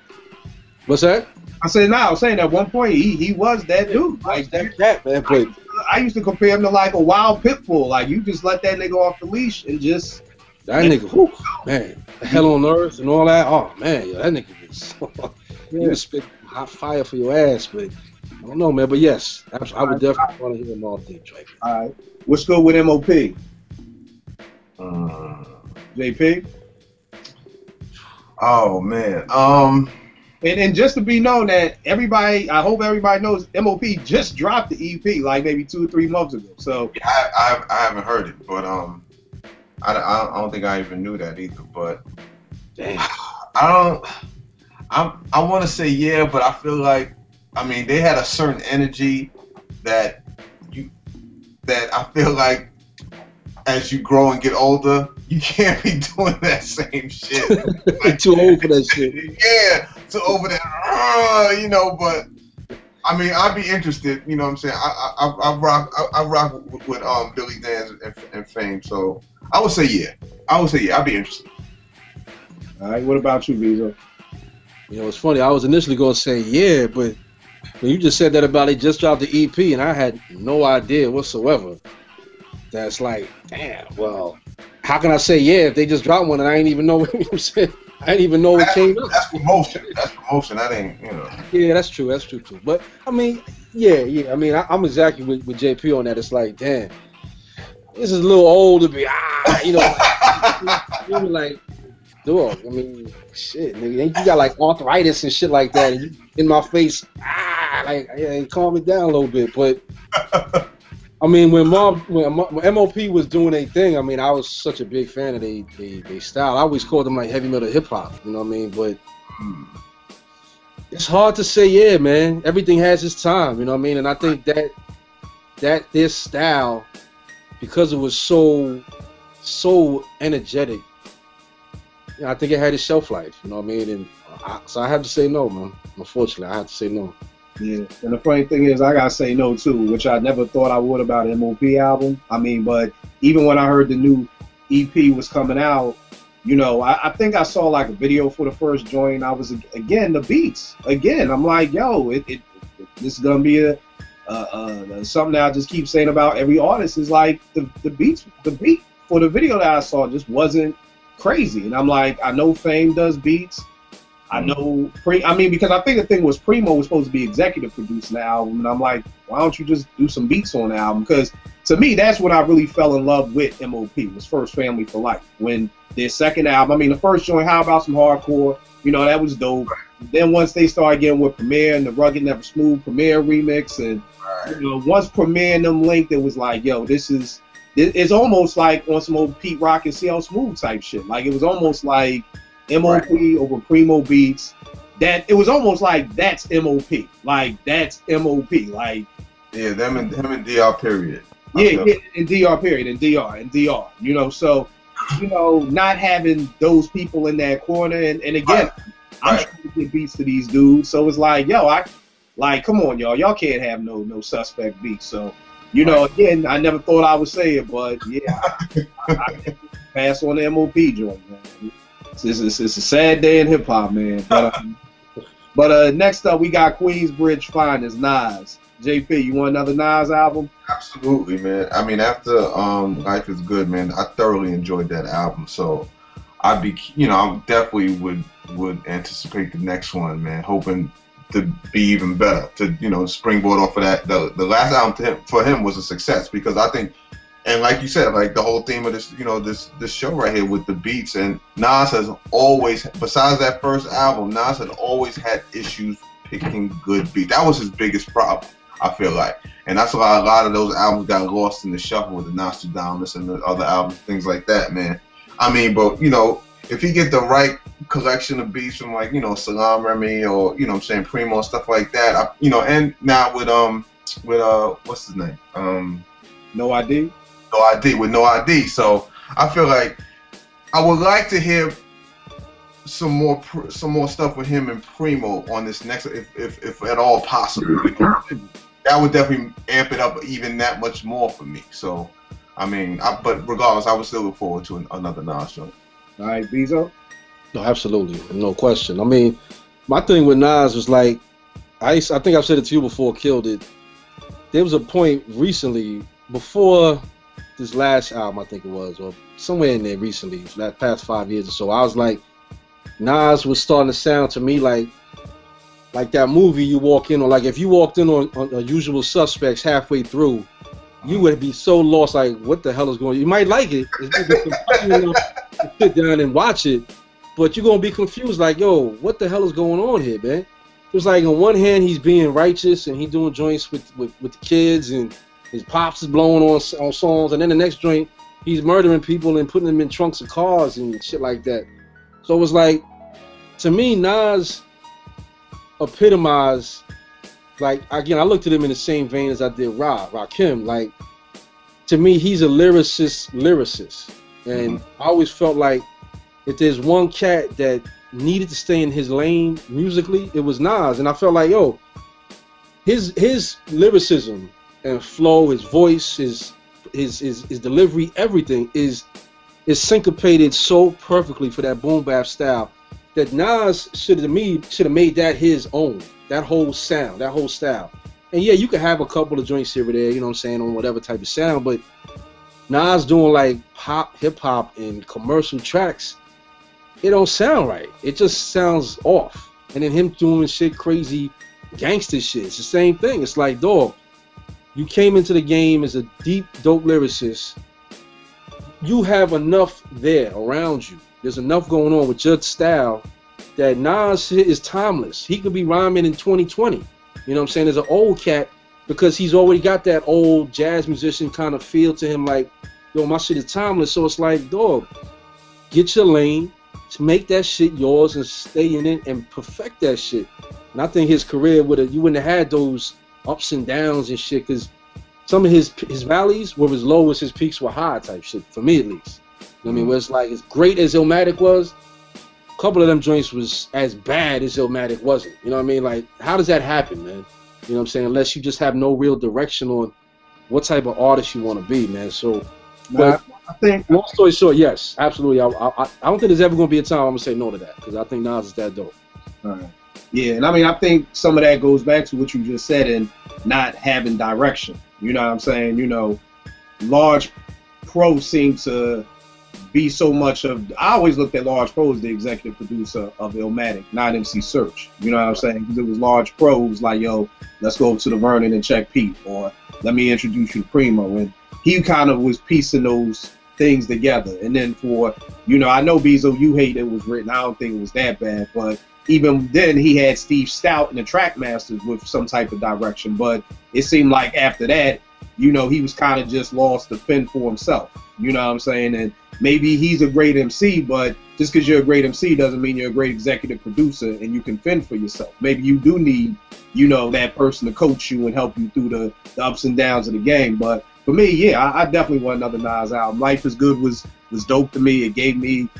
What's that? I said, I was saying at one point, he was that dude. Like, that man, but I used to compare him to like a wild pit bull. Like, you just let that nigga off the leash and just... That nigga, whew, man, hell on earth and all that. Oh, man, yo, that nigga was... He was spit hot fire for your ass, but I don't know, man. But yes, I would definitely want to hear him all day, Drake. All right. What's good with MOP? JP? Oh, man. And just to be known that everybody, I hope everybody knows MOP just dropped the EP like maybe 2 or 3 months ago. So yeah, I haven't heard it, but I don't think I even knew that either. But damn, I want to say yeah, but I feel like, I mean, they had a certain energy that I feel like as you grow and get older, you can't be doing that same shit. Like, too old for that shit. Yeah, too over that, you know. But I mean, I'd be interested. You know what I'm saying? I rock with Billy Dan's and Fame. So I would say yeah. I'd be interested. All right. What about you, Visa? You know, it's funny. I was initially gonna say yeah, but when you just said that about it just dropped the EP, and I had no idea whatsoever. That's like, damn. Well, how can I say yeah if they just dropped one and I ain't even know? You know what I'm saying? I didn't even know it came out. That's promotion. That ain't, you know. Yeah, that's true. That's true too. But I mean, yeah. I mean, I'm exactly with JP on that. It's like, damn, this is a little old to be, you know, like, dog. I mean, shit, nigga, you got like arthritis and shit like that, and you in my face, like, yeah, calm it down a little bit. But I mean, when MOP was doing a thing, I mean, I was such a big fan of they style. I always called them like heavy metal hip hop, you know what I mean? But it's hard to say, yeah, man. Everything has its time, you know what I mean? And I think that this style, because it was so energetic, you know, I think it had its shelf life, you know what I mean? And so I have to say no, man. Unfortunately, I have to say no. Yeah, and the funny thing is, I gotta say no too, which I never thought I would about an MOP album. I mean, but even when I heard the new EP was coming out, you know, I think I saw like a video for the first joint. I was again the beats. Again, I'm like, yo, this is gonna be a something that I just keep saying about every artist is like the beat for the video that I saw just wasn't crazy, and I'm like, I know Fame does beats. I know, because I think the thing was Primo was supposed to be executive producing the album, and I'm like, why don't you just do some beats on the album? Because to me, that's when I really fell in love with MOP, was First Family for Life. When their second album, I mean, the first joint, How About Some Hardcore, you know, that was dope. Then once they started getting with Premier and the Rugged Never Smooth Premier remix, and you know, once Premier and them linked, it was like, yo, it's almost like on some old Pete Rock and CL Smooth type shit. Like, it was almost like MOP over Primo beats. That it was almost like that's MOP. Like, that's MOP. Like, yeah, him and DR period. Yeah, and DR period, and DR. You know, so, you know, not having those people in that corner, and again, I'm trying to get beats to these dudes. So it's like, yo, come on, y'all can't have no suspect beats. So, you know, again, I never thought I would say it, but yeah, I pass on the MOP joint, man. It's a sad day in hip hop, man. But next up, we got Queensbridge Finest, Nas. JP, you want another Nas album? Absolutely, man. I mean, after Life is Good, man, I thoroughly enjoyed that album. So I'd be, you know, I definitely would anticipate the next one, man. Hoping to be even better, to, you know, springboard off of that. The last album for him was a success, because I think, and like you said, like the whole theme of this, you know, this show right here with the beats, and Nas has always, besides that first album, Nas had always had issues picking good beats. That was his biggest problem, I feel like, and that's why a lot of those albums got lost in the shuffle with the Nostradamus and the other albums, things like that, man. I mean, but you know, if you get the right collection of beats from, like, you know, Salam Remy, or, you know what I'm saying, Primo, stuff like that, you know, and now with what's his name, No ID. No ID. So I feel like I would like to hear some more stuff with him and Primo on this next, if at all possible. You know? That would definitely amp it up even that much more for me. So, I mean, but regardless, I would still look forward to another Nas joint. All right, Bezo? No, absolutely, no question. I mean, my thing with Nas was like, I think I've said it to you before, Killed It. There was a point recently, before this last album, I think it was, or somewhere in there recently, that past 5 years or so, I was like, Nas was starting to sound to me like that movie you walk in on. Like if you walked in on Usual Suspects halfway through, you would be so lost, like, what the hell is going on? You might like it. It's enough to sit down and watch it, but you're going to be confused, like, yo, what the hell is going on here, man? It's like on one hand, he's being righteous and he's doing joints with the kids, and his pops is blowing on songs, and then the next joint, he's murdering people and putting them in trunks of cars and shit like that. So it was like, to me, Nas epitomized, like, again, I looked at him in the same vein as I did Rakim. Like, to me, he's a lyricist. And I always felt like if there's one cat that needed to stay in his lane musically, it was Nas. And I felt like, yo, his lyricism and flow, his voice, his delivery, everything is syncopated so perfectly for that boom bap style that Nas should have made that his own, that whole sound, that whole style. And yeah, you could have a couple of joints here or there, you know what I'm saying, on whatever type of sound, but Nas doing like pop, hip hop, and commercial tracks, it don't sound right. It just sounds off. And then him doing shit, crazy gangster shit, it's the same thing. It's like, dog, you came into the game as a deep, dope lyricist. You have enough there around you. There's enough going on with your style that Nas is timeless. He could be rhyming in 2020. You know what I'm saying? As an old cat, because he's already got that old jazz musician kind of feel to him, like, yo, my shit is timeless. So it's like, dog, get your lane, make that shit yours and stay in it and perfect that shit. And I think his career you wouldn't have had those ups and downs and shit, because some of his valleys were as low as his peaks were high type shit, for me at least. You know what I mean? Where it's like, as great as Illmatic was, a couple of them joints was as bad as Illmatic wasn't. You know what I mean? Like, how does that happen, man? You know what I'm saying? Unless you just have no real direction on what type of artist you want to be, man. So, but I think, long story short, yes, absolutely. I don't think there's ever going to be a time I'm going to say no to that, because I think Nas is that dope. all right. Yeah, and I mean, I think some of that goes back to what you just said and not having direction. You know what I'm saying? You know, large pros seem to be so much of, I always looked at Large Pro as the executive producer of Illmatic, not MC Search. You know what I'm saying? Because it was Large Pro who was like, yo, let's go to the Vernon and check Pete, or let me introduce you to Primo. And he kind of was piecing those things together. And then for, you know, I know Bezo, you hate it was written. I don't think it was that bad, but even then he had Steve Stout and the Trackmasters with some type of direction. But it seemed like after that, you know, he was kind of just lost to fend for himself. You know what I'm saying? And maybe he's a great MC, but just because you're a great MC doesn't mean you're a great executive producer and you can fend for yourself. Maybe you do need, you know, that person to coach you and help you through the ups and downs of the game. But for me, yeah, I definitely want another Nas album. Life is Good was dope to me. It gave me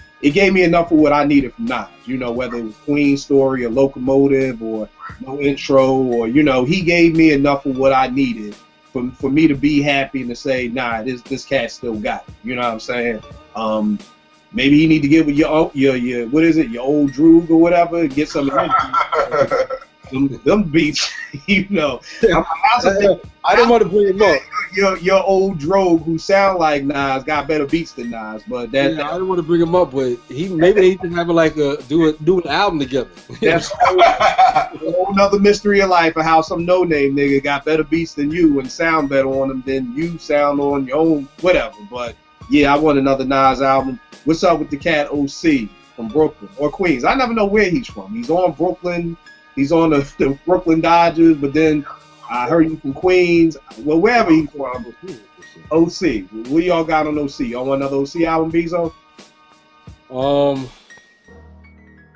enough of what I needed from Nas. You know, whether it was Queen's Story or Locomotive or No Intro, or, you know, he gave me enough of what I needed for me to be happy and to say, nah, this cat still got it. You know what I'm saying? Maybe you need to get with your what is it, your old Droog or whatever, get some of them beats, you know. I don't want to bring him up. Your old Droog who sound like Nas got better beats than Nas, but that, I don't want to bring him up, but maybe they can have like do an album together. That's a whole nother mystery of life of how some no-name nigga got better beats than you and sound better on them than you sound on your own, whatever. But yeah, I want another Nas album. What's up with the cat OC from Brooklyn or Queens? I never know where he's from. He's on Brooklyn. He's on the Brooklyn Dodgers, but then I heard you from Queens. Well, wherever he's from. OC. What y'all got on OC? Y'all want another OC album, Bezo?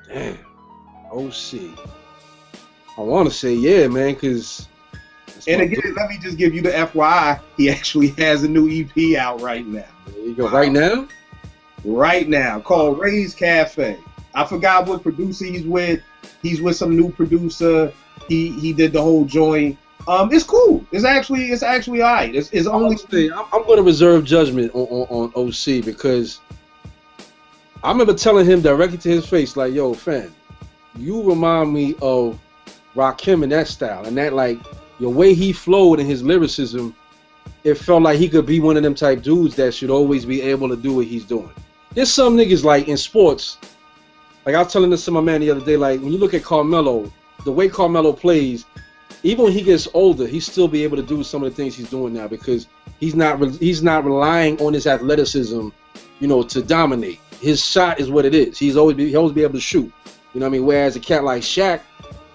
Damn. OC. I want to say yeah, man, because... And again, let me just give you the FYI. He actually has a new EP out right now. There you go. Right now? Right now. Called Ray's Cafe. I forgot what producer he's with. He's with some new producer. He did the whole joint. It's cool. It's actually all right. It's only. I'm going to reserve judgment on OC because I remember telling him directly to his face, like, yo, fam, you remind me of Rakim in that style, and that, like, the way he flowed in his lyricism, it felt like he could be one of them type dudes that should always be able to do what he's doing. There's some niggas, like, in sports, like I was telling this to my man the other day, like, when you look at Carmelo, the way Carmelo plays, even when he gets older, he still be able to do some of the things he's doing now because he's not relying on his athleticism, you know, to dominate. His shot is what it is. He'll always be able to shoot. You know what I mean? Whereas a cat like Shaq,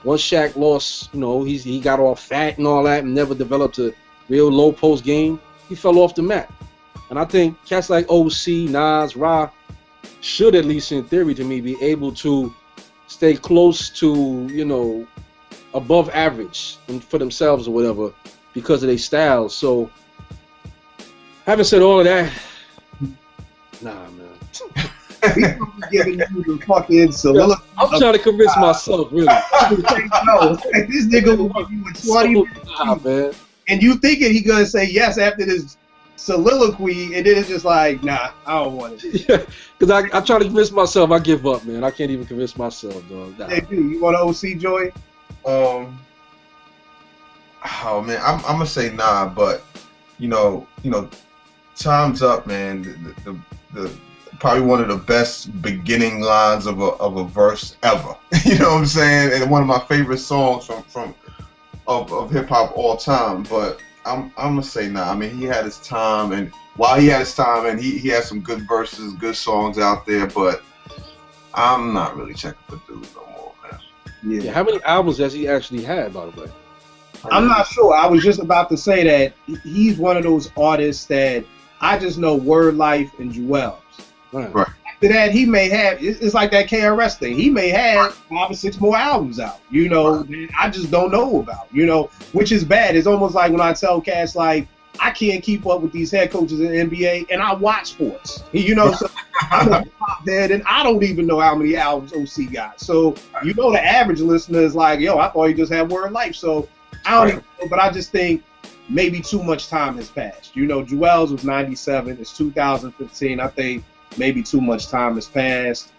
once Shaq lost, you know, he got all fat and all that and never developed a real low post game, he fell off the map. And I think cats like OC, Nas, Ra should, at least in theory to me, be able to stay close to, you know, above average for themselves or whatever because of their styles. So, having said all of that, nah, man. Giving you the fucking soliloquy. I'm trying to convince myself, really. No, this nigga will give you a 20 man. And you thinking he gonna say yes after this soliloquy, and then it's just like, nah, I don't want it. Yeah, because I try to convince myself, I give up, man. I can't even convince myself, dog. Nah. Hey, dude, you want an OC joint? Oh man, I'm gonna say nah, but you know, time's up, man. The probably one of the best beginning lines of a verse ever. You know what I'm saying? And one of my favorite songs of hip hop all time. But I'm gonna say nah. I mean, he had his time, and while he had his time, and he had some good verses, good songs out there. But I'm not really checking for dude no more, man. Yeah. How many albums has he actually had, by the way? I'm not sure. I was just about to say that he's one of those artists that I just know Word Life and Jewels. Right. After that, he may have, it's like that KRS thing. He may have 5 or 6 more albums out, you know, that I just don't know about, you know, which is bad. It's almost like when I tell cats, like, I can't keep up with these head coaches in the NBA, and I watch sports, you know, so I'm a pop head, and I don't even know how many albums OC got. So, you know, the average listener is like, yo, I thought he just had Word Life. So, I don't even know, but I just think maybe too much time has passed. You know, Jewels was 97. It's 2015. I think maybe too much time has passed.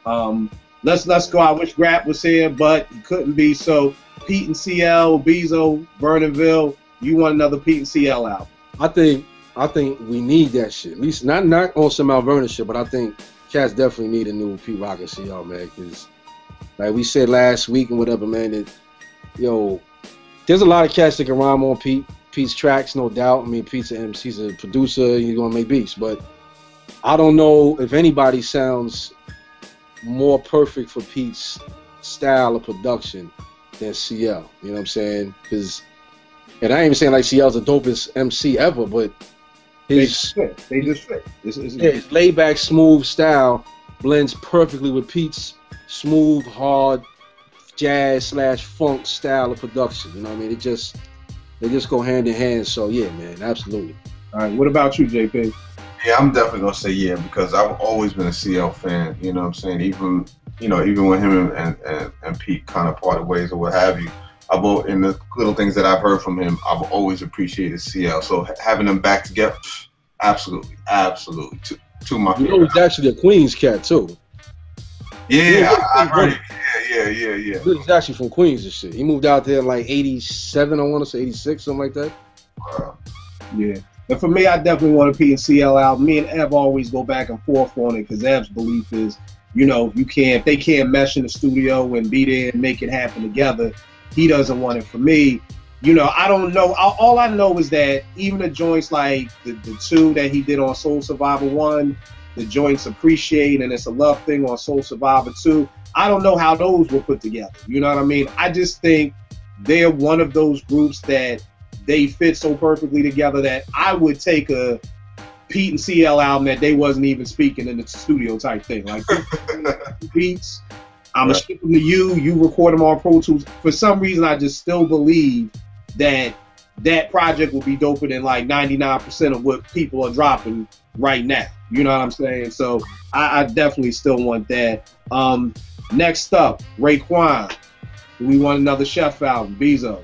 Let's go. I wish Grap was here, but he couldn't be. So Pete and CL, Bezo, Vernonville, you want another Pete and CL album? I think we need that shit. At least not on some Mount Vernon shit, but I think cats definitely need a new Pete Rock and CL, man. Because like we said last week and whatever, man, that there's a lot of cats that can rhyme on Pete's tracks, no doubt. I mean, Pete's an MC, he's a producer, he's gonna make beats, but I don't know if anybody sounds more perfect for Pete's style of production than CL. You know what I'm saying? And I ain't even saying like CL's the dopest MC ever, but They just fit. His laid back, smooth style blends perfectly with Pete's smooth, hard jazz / funk style of production. You know what I mean? They just go hand in hand. So yeah, man, absolutely. All right, what about you, JP? Yeah, I'm definitely gonna say yeah because I've always been a CL fan. You know what I'm saying? Even when him and Pete kind of parted ways or what have you, in the little things that I've heard from him, I've always appreciated CL. So having them back together, absolutely, two my favorite. You know, he's actually a Queens cat too. Yeah, I heard it. Yeah. He's actually from Queens and shit. He moved out there in like 87, I want to say 86, something like that. Wow. Yeah. And for me, I definitely want a P and CL album. Me and Ev always go back and forth on it because Ev's belief is, if they can't mesh in the studio and be there and make it happen together, he doesn't want it. For me, I don't know. All I know is that even the joints like the 2 that he did on Soul Survivor 1, the joints Appreciate and It's a Love Thing on Soul Survivor 2, I don't know how those were put together. You know what I mean? I just think they're one of those groups that they fit so perfectly together that I would take a Pete and CL album that they wasn't even speaking in the studio type thing. Like beats, I'm gonna ship them to you. You record them on Pro Tools. For some reason, I just still believe that project will be doper than like 99% of what people are dropping right now. You know what I'm saying? So I definitely still want that. Next up, Raekwon. We want another Chef album, Bezo.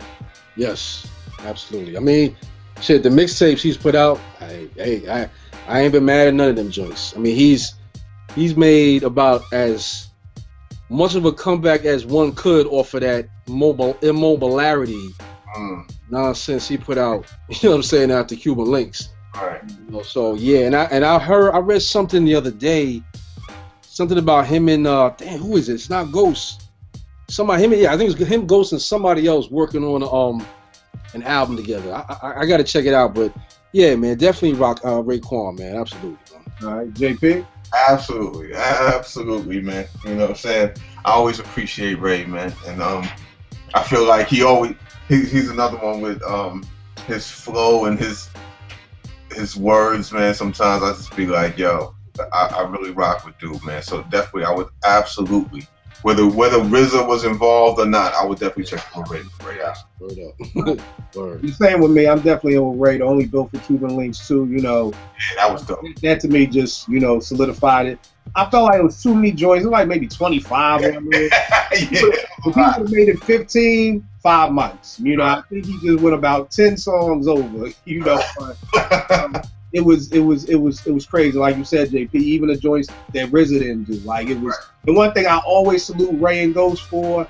Yes, absolutely. I mean, shit, the mixtapes he's put out, I ain't been mad at none of them joints. I mean, he's made about as much of a comeback as one could off of that immobilarity nonsense he put out. You know what I'm saying, after Cuban Links. Right. You know, so yeah, and I read something the other day, something about him and damn, who is it? It's not Ghost. Somebody, I think it's him, Ghost, and somebody else working on an album together. I got to check it out, but yeah, man, definitely rock Raekwon, man, absolutely. Man. All right, JP. Absolutely, man. You know what I'm saying? I always appreciate Ray, man, and I feel like he's another one with his flow and his words, man. Sometimes I just be like, yo, I really rock with dude, man. So definitely, I would absolutely. Whether RZA was involved or not, I would definitely check Ray out. Word. The same with me. I'm definitely on Ray. The only built for Cuban Links too. You know, yeah, that was dope. That to me just solidified it. I felt like it was too many joints. It was like maybe 25 on there. If he would have made it 15, 5 months. You know, I think he just went about 10 songs over. You know. It was crazy, like you said, JP. Even the joints that RZA didn't do, like it was. The one thing I always salute Ray and Ghost for,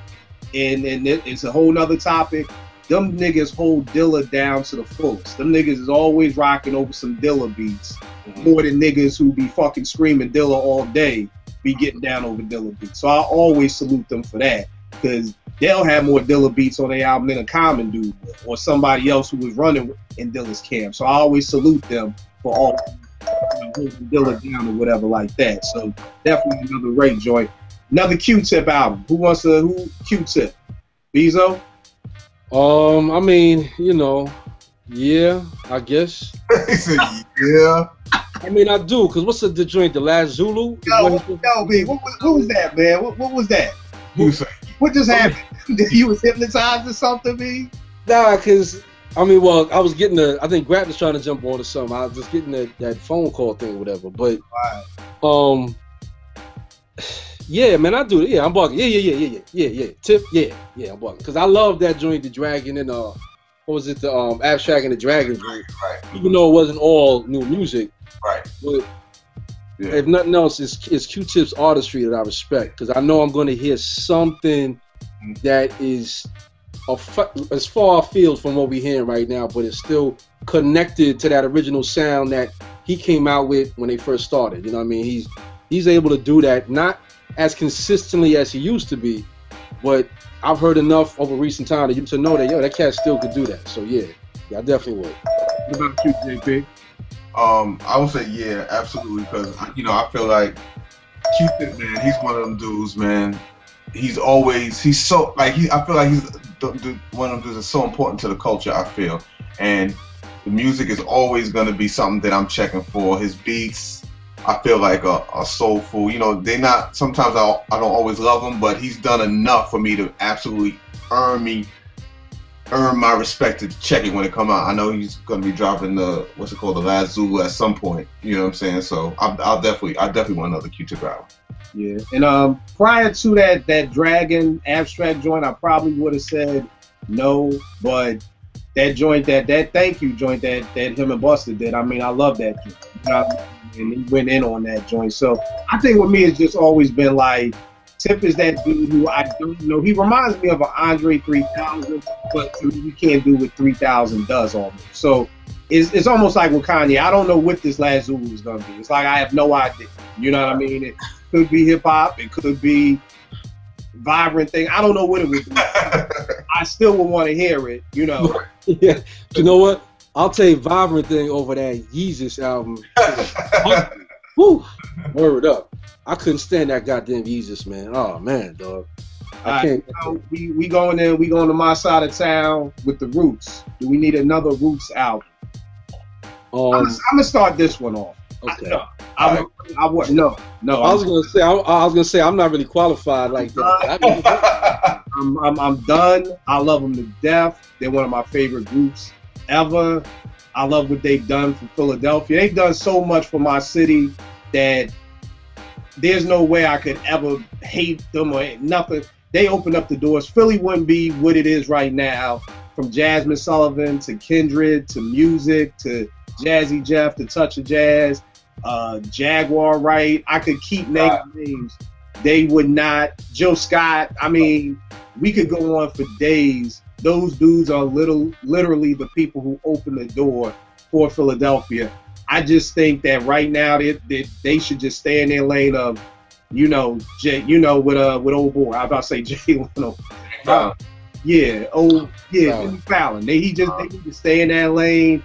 and it's a whole nother topic. Them niggas hold Dilla down to the fullest. Them niggas is always rocking over some Dilla beats more than niggas who be fucking screaming Dilla all day be getting down over Dilla beats. So I always salute them for that, because they'll have more Dilla beats on their album than a Common dude or somebody else who was running in Dilla's camp. So I always salute them for all holding Dilla down or whatever like that. So definitely another Ray joint. Another Q-Tip album. Who Q-Tip? Bezo? I mean, yeah, I guess. He said, yeah. I mean, I do, because what's the joint, The Last Zulu? Yo, B, what was that, man? What was that? What just happened? You was hypnotized or something, B? Nah, because, I mean, well, I was getting I think Grap was trying to jump on or something. I was just getting that phone call thing or whatever. But, yeah, man, I do it. Yeah, I'm bugging. Yeah. Tip, yeah, I'm bugging. Because I love that joint, The Dragon, and, what was it, the Abstract and the Dragon joint. Right. Even though it wasn't all new music. Right. But if nothing else, it's Q-Tip's artistry that I respect. Because I know I'm going to hear something that is as far afield from what we're hearing right now, but it's still connected to that original sound that he came out with when they first started. You know what I mean? He's able to do that, not as consistently as he used to be, but I've heard enough over recent time to know that, that cat still could do that. So yeah, I definitely would. What about you, JP? I would say yeah, absolutely, because I feel like Q-Tip, man, he's one of them dudes, man. He's so like I feel like he's one of them dudes that's so important to the culture. I feel, and the music is always gonna be something that I'm checking for. His beats, I feel like are soulful. They not. Sometimes I don't always love them, but he's done enough for me to absolutely earn my respect to check it when it come out. I know he's gonna be dropping The Last Zulu at some point. You know what I'm saying? So I definitely want another Q-Tip album. Yeah, and prior to that Dragon Abstract joint, I probably would have said no, but that joint, that Thank You joint that him and Busta did, I mean, I love that joint. And he went in on that joint. So I think with me, it's just always been like, Tip is that dude who I don't know. He reminds me of an Andre 3000, but you can't do what 3000 does almost. So it's almost like with Kanye. I don't know what this Last Zulu is going to be. It's like I have no idea. You know what I mean? It could be hip-hop. It could be vibrant thing. I don't know what it would be. I still would want to hear it, Yeah. You know what? I'll take Vibrant Thing over that Yeezus album. Woo! Word up. I couldn't stand that goddamn Yeezus, man. Oh, man, dog. I can't. We going in. We going to my side of town with the Roots. Do we need another Roots album? I'm gonna start this one off. Okay. No. I was gonna say I'm not really qualified like that. I'm done. I love them to death. They're one of my favorite groups ever. I love what they've done for Philadelphia. They've done so much for my city that there's no way I could ever hate them or nothing. They opened up the doors. Philly wouldn't be what it is right now, from Jasmine Sullivan to Kindred to Music to Jazzy Jeff to Touch of Jazz, Jaguar Wright. I could keep naming names. They would not. Joe Scott. I mean, we could go on for days. Those dudes are literally the people who opened the door for Philadelphia. I just think that right now they should just stay in their lane of, with old boy. I was about to say Jay Leno. Jimmy Fallon. They need to stay in that lane.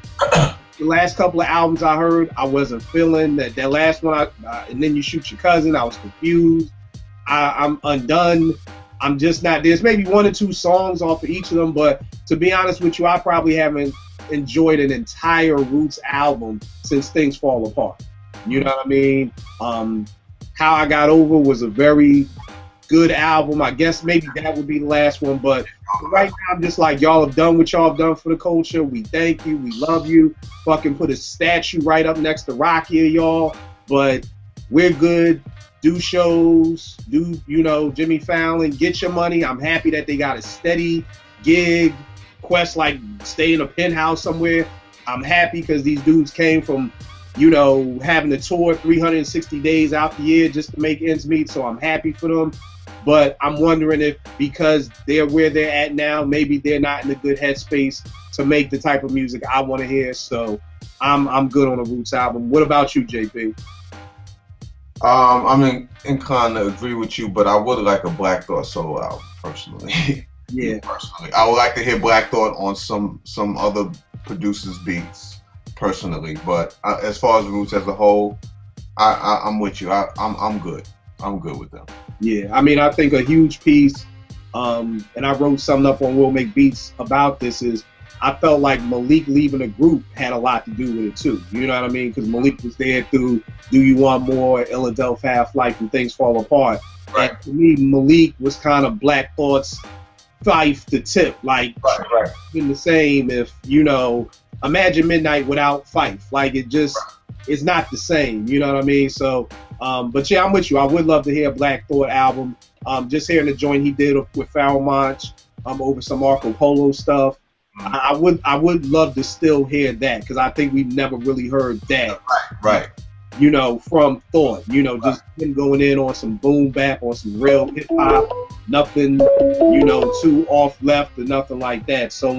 The last couple of albums I heard, I wasn't feeling that. That last one, and then You Shoot Your Cousin, I was confused. I'm undone. I'm just not. There's maybe 1 or 2 songs off of each of them, but to be honest with you, I probably haven't enjoyed an entire Roots album since Things Fall Apart. You know what I mean? How I Got Over was a very good album. I guess maybe that would be the last one, but right now I'm just like, y'all have done what y'all have done for the culture. We thank you. We love you. Fucking put a statue right up next to Rocky, y'all. But we're good. Do shows. Do, Jimmy Fallon. Get your money. I'm happy that they got a steady gig. Quest, like, stay in a penthouse somewhere. I'm happy because these dudes came from, having to tour 360 days out the year just to make ends meet. So I'm happy for them. But I'm wondering if, because they're where they're at now, maybe they're not in a good headspace to make the type of music I want to hear. So I'm good on a Roots album. What about you, JP? I'm inclined to agree with you, but I would like a Black Thought solo album, personally. Yeah. Personally, I would like to hear Black Thought on some other producers' beats, personally. But as far as Roots as a whole, I'm with you. I'm good. I'm good with them. Yeah, I mean, I think a huge piece, and I wrote something up on We'll Make Beats about this, is I felt like Malik leaving the group had a lot to do with it too. You know what I mean? Because Malik was there through Do You Want More, Philadelphia Half-Life, and Things Fall Apart. Right. And to me, Malik was kind of Black Thought's Fife to Tip. Like, been the same if, imagine Midnight without Fife. Like, it's not the same. You know what I mean? So, but yeah, I'm with you. I would love to hear a Black Thought album. Just hearing the joint he did with Pharoah Monch over some Marco Polo stuff. I would love to still hear that, because I think we've never really heard that. Right. From Thought. Just him going in on some boom bap, on some real hip hop, nothing, too off left or nothing like that. So,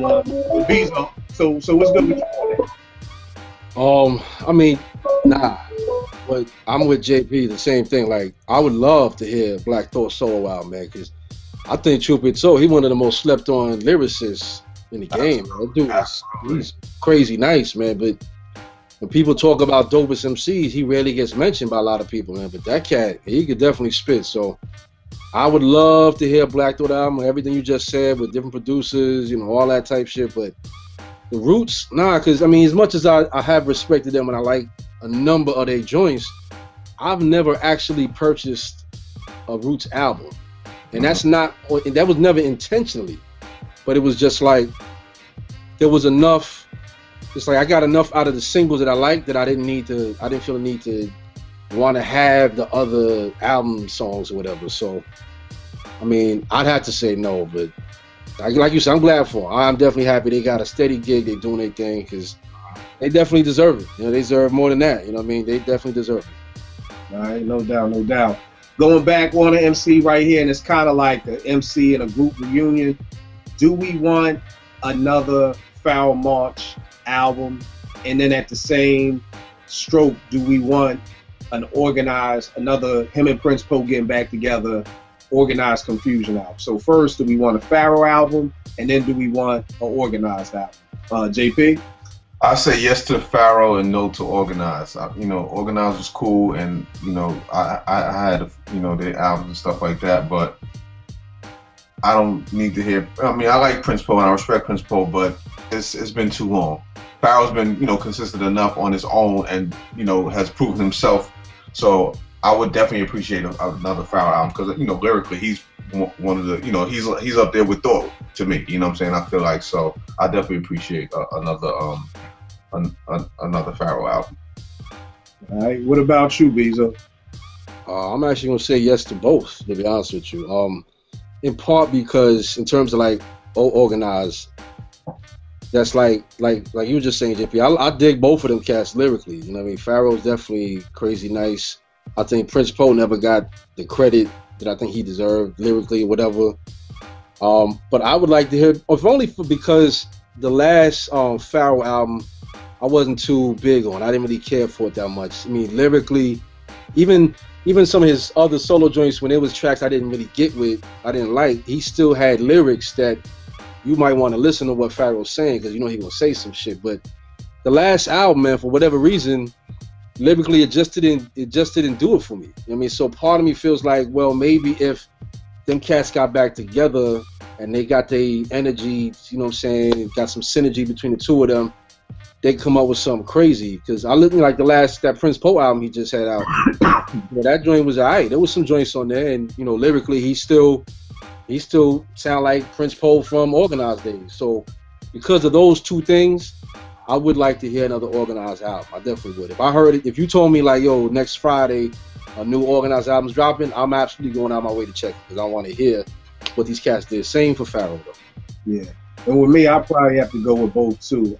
Bezo, so what's good with you on that? I mean, nah. But I'm with JP, the same thing. Like, I would love to hear Black Thought solo album, man, because I think, truth be told, he's one of the most slept on lyricists in the game. Man. That dude he's crazy nice, man. But when people talk about dopest MCs, he rarely gets mentioned by a lot of people, man. But that cat, he could definitely spit. So I would love to hear Black Thought album, everything you just said with different producers, all that type shit. But the Roots, nah, because I mean, as much as I have respected them and I like a number of their joints, I've never actually purchased a Roots album. And that was never intentionally, but it was just like, there was enough, it's like I got enough out of the singles that I liked that I didn't feel the need to want to have the other album songs or whatever. So, I mean, I'd have to say no, but like you said, I'm glad for them. I'm definitely happy they got a steady gig, they doing their thing, because they definitely deserve it. They deserve more than that. You know what I mean? They definitely deserve it. All right, no doubt. Going back on an MC right here, and it's kind of like an MC and a group reunion. Do we want another Pharoah Monch album? And then at the same stroke, do we want another him and Prince Po getting back together, organized Confusion album? So first, do we want a Pharoah album? And then do we want an organized album? JP? I say yes to Pharoah and no to Organized. Organized was cool, and I had their albums and stuff like that, but I don't need to hear. I mean, I like Prince Po and I respect Prince Po, but it's been too long. Pharoah's been consistent enough on his own, and has proven himself. So I would definitely appreciate another Pharoah album, because lyrically he's one of the he's up there with Thought to me. You know what I'm saying? I feel like, so I definitely appreciate another Pharoah album. All right. What about you, Bezo? I'm actually gonna say yes to both, to be honest with you. In part because in terms of like organized, that's like you were just saying, JP. I dig both of them cats lyrically. You know what I mean? Pharaoh's definitely crazy nice. I think Prince Poe never got the credit that I think he deserved lyrically or whatever. But I would like to hear, if only because the last Pharaoh album I wasn't too big on. I didn't really care for it that much. I mean, lyrically, even some of his other solo joints, when it was tracks I didn't really get with, I didn't like, he still had lyrics that you might want to listen to what Pharaoh's saying, because you know he gonna say some shit. But the last album, man, for whatever reason, lyrically it just didn't do it for me. You know what I mean? So part of me feels like, well, maybe if them cats got back together and they got their energy, you know what I'm saying, got some synergy between the two of them, they come up with something crazy. Because I looked like that Prince Poe album he just had out. That joint was alright. There was some joints on there, and you know, lyrically he still sound like Prince Poe from Organized days. So because of those two things, I would like to hear another Organized album. I definitely would. If I heard it, if you told me like, yo, next Friday a new Organized album's dropping, I'm absolutely going out my way to check it, because I want to hear what these cats did. Same for Pharaoh though. Yeah. And with me, I probably have to go with both too.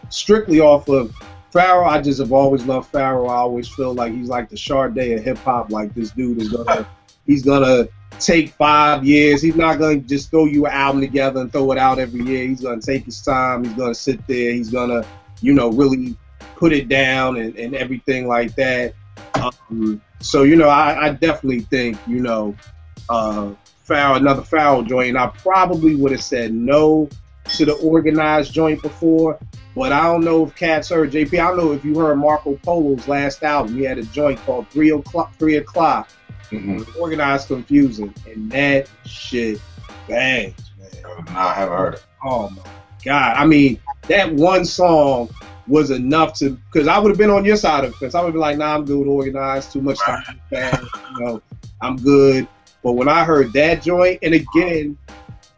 Strictly off of Pharaoh, I just have always loved Pharaoh. I always feel like he's like the Sade of hip hop. Like, this dude is he's gonna take 5 years. He's not gonna just throw you an album together and throw it out every year. He's gonna take his time. He's gonna sit there. He's gonna, you know, really put it down and everything like that. So, you know, I definitely think, you know, another Pharaoh joint. I probably would have said no to the Organized joint before, but I don't know if cats heard, JP, I don't know if you heard Marco Polo's last album. He had a joint called 3 o'clock. Organized Confusing, and that shit bangs, man. No, I haven't heard it. Oh my God. I mean, that one song was enough to, because I would have been on your side of the fence. I would have been like, nah, I'm good with Organized, too much time, you know, I'm good. But when I heard that joint, and again,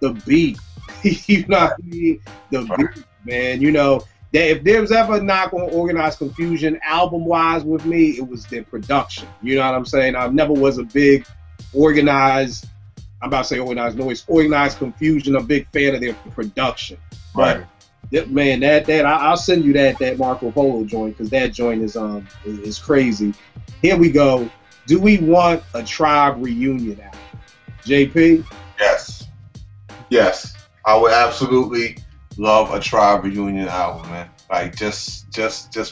the beat, you know what I mean? The beat, man, you know, that if there was ever a knock on Organized Confusion album-wise with me, it was their production. You know what I'm saying? I never was a big Organized, I'm about to say Organized Noise, Organized Confusion, a big fan of their production. Right. But man, I'll send you that Marco Polo joint, because that joint is crazy. Here we go. Do we want a Tribe reunion album? JP? Yes. I would absolutely love a Tribe reunion album, man. Like, just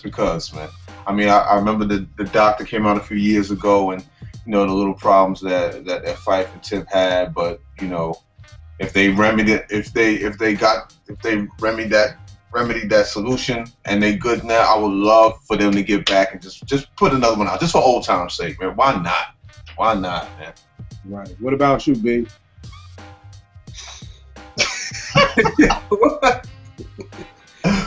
because, man. I mean, I remember the Doctor came out a few years ago, and you know, the little problems that Fife and Tip had, but you know, if they remedied that solution and they good now, I would love for them to get back and just put another one out, just for old time's sake, man. Why not, man? Right. What about you, B?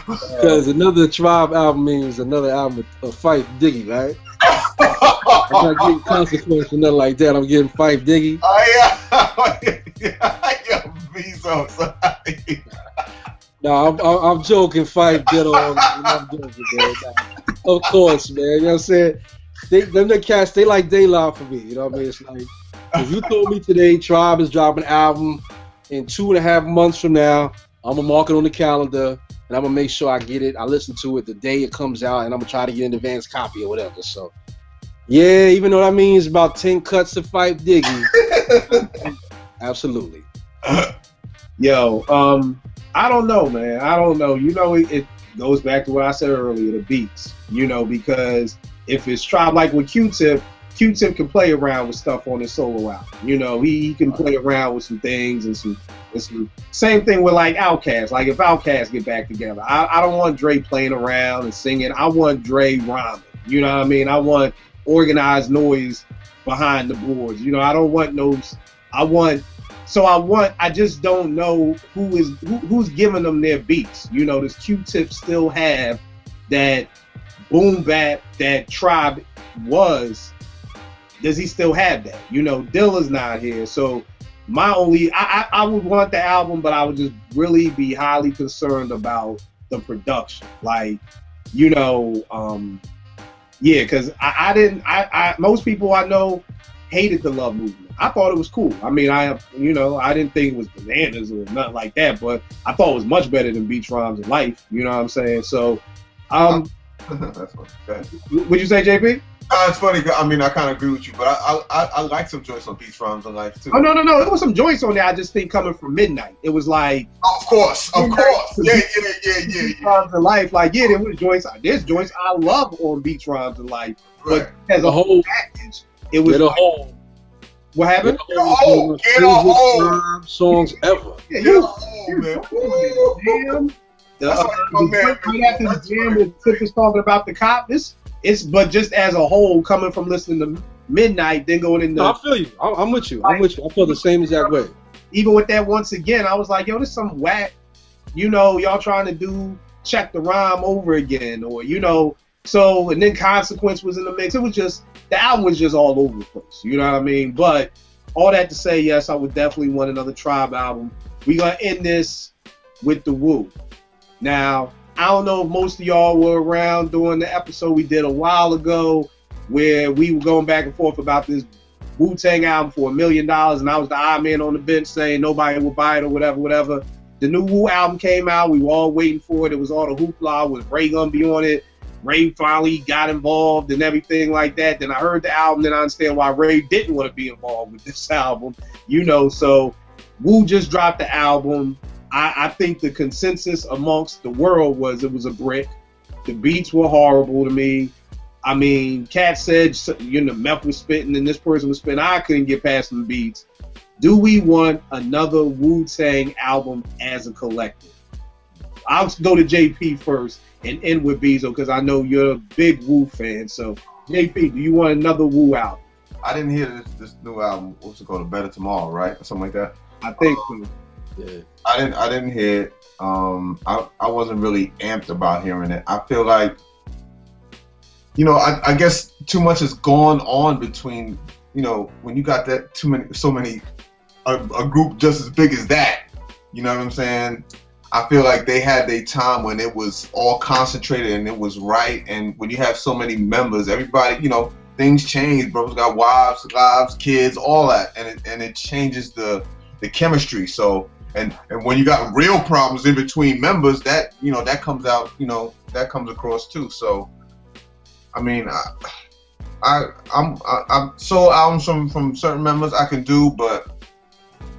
Because another Tribe album means another album of Fife Diggy, right? I'm not getting consequence or nothing like that. I'm getting Fife Diggy. Oh yeah, Bezo, sorry. No, I'm joking. Fife did on. I'm joking, man. Of course, man. You know what I'm saying? The cats, they like daylight for me. You know what I mean? It's like, if you told me today Tribe is dropping an album in 2.5 months from now, I'm gonna mark it on the calendar, and I'm gonna make sure I get it. I listen to it the day it comes out, and I'm gonna try to get an advance copy or whatever. So, yeah, even though that means about 10 cuts of Fife Diggy, absolutely. Yo, I don't know, man. I don't know. You know, it goes back to what I said earlier, the beats. You know, because if it's Tribe, like with Q-Tip can play around with stuff on his solo album. You know, he can play around with some things and some same thing with like Outkast. Like if Outkast get back together, I don't want Dre playing around and singing. I want Dre rhyming. You know what I mean? I want Organized Noise behind the boards. You know, I don't want those. I just don't know who's giving them their beats. You know, does Q-Tip still have that boom bap that Tribe was? Does he still have that? You know, Dilla's not here. So I would want the album, but I would just really be highly concerned about the production. Like, you know, Yeah, because I didn't. Most people I know hated the Love movement. I thought it was cool. I mean, I didn't think it was bananas or nothing like that, but I thought it was much better than Beats, Rhymes, and Life. You know what I'm saying? So, that's funny. What'd you say, JP? It's funny. I mean, I kind of agree with you, but I like some joints on Beats, Rhymes, and Life too. Oh no, it was some joints on there. I just think coming from Midnight, it was like, of course, yeah. Rhymes and Life, like there was joints. There's joints I love on Beats, Rhymes, and Life, right. But as a whole package, it was a whole. What happened? Get a whole. Songs ever. Yeah, get a whole, man. Damn. Right after the jam with Tip is talking about the cop, but just as a whole, coming from listening to Midnight, then going into. No, I feel you. I'm with you. I feel the same exact way. Even with that, once again, I was like, yo, this is some whack. Y'all trying to do Check the Rhyme over again, or So, and then Consequence was in the mix. It was just, the album was just all over the place. You know what I mean? But all that to say, yes, I would definitely want another Tribe album. We're going to end this with the Wu. Now, I don't know if most of y'all were around during the episode we did a while ago where we were going back and forth about this Wu Tang album for $1 million, and I was the odd man on the bench saying nobody would buy it or whatever. The new Wu album came out. We were all waiting for it. It was all the hoopla. Was Ray gonna be on it? Ray finally got involved and everything like that. Then I heard the album, then I understand why Ray didn't want to be involved with this album. So Wu just dropped the album. I think the consensus amongst the world was it was a brick. The beats were horrible to me. I mean, Cat said, Meth was spitting and this person was spitting. I couldn't get past the beats. Do we want another Wu-Tang album as a collective? I'll go to JP first and end with Bezo because I know you're a big Wu fan. So, JP, do you want another Wu album? I didn't hear this new album. What's it called? Better Tomorrow, right? Or something like that. I think so. Yeah. I didn't hear it. I wasn't really amped about hearing it. I feel like, I guess too much has gone on between, when you got that so many, a group just as big as that. You know what I'm saying? I feel like they had their time when it was all concentrated and it was right. And when you have so many members, everybody, things change. Bro's got wives, lives, kids, all that, and it changes the chemistry. So. And when you got real problems in between members, that that comes out, that comes across too. So, I mean, I'm solo albums from certain members I can do, but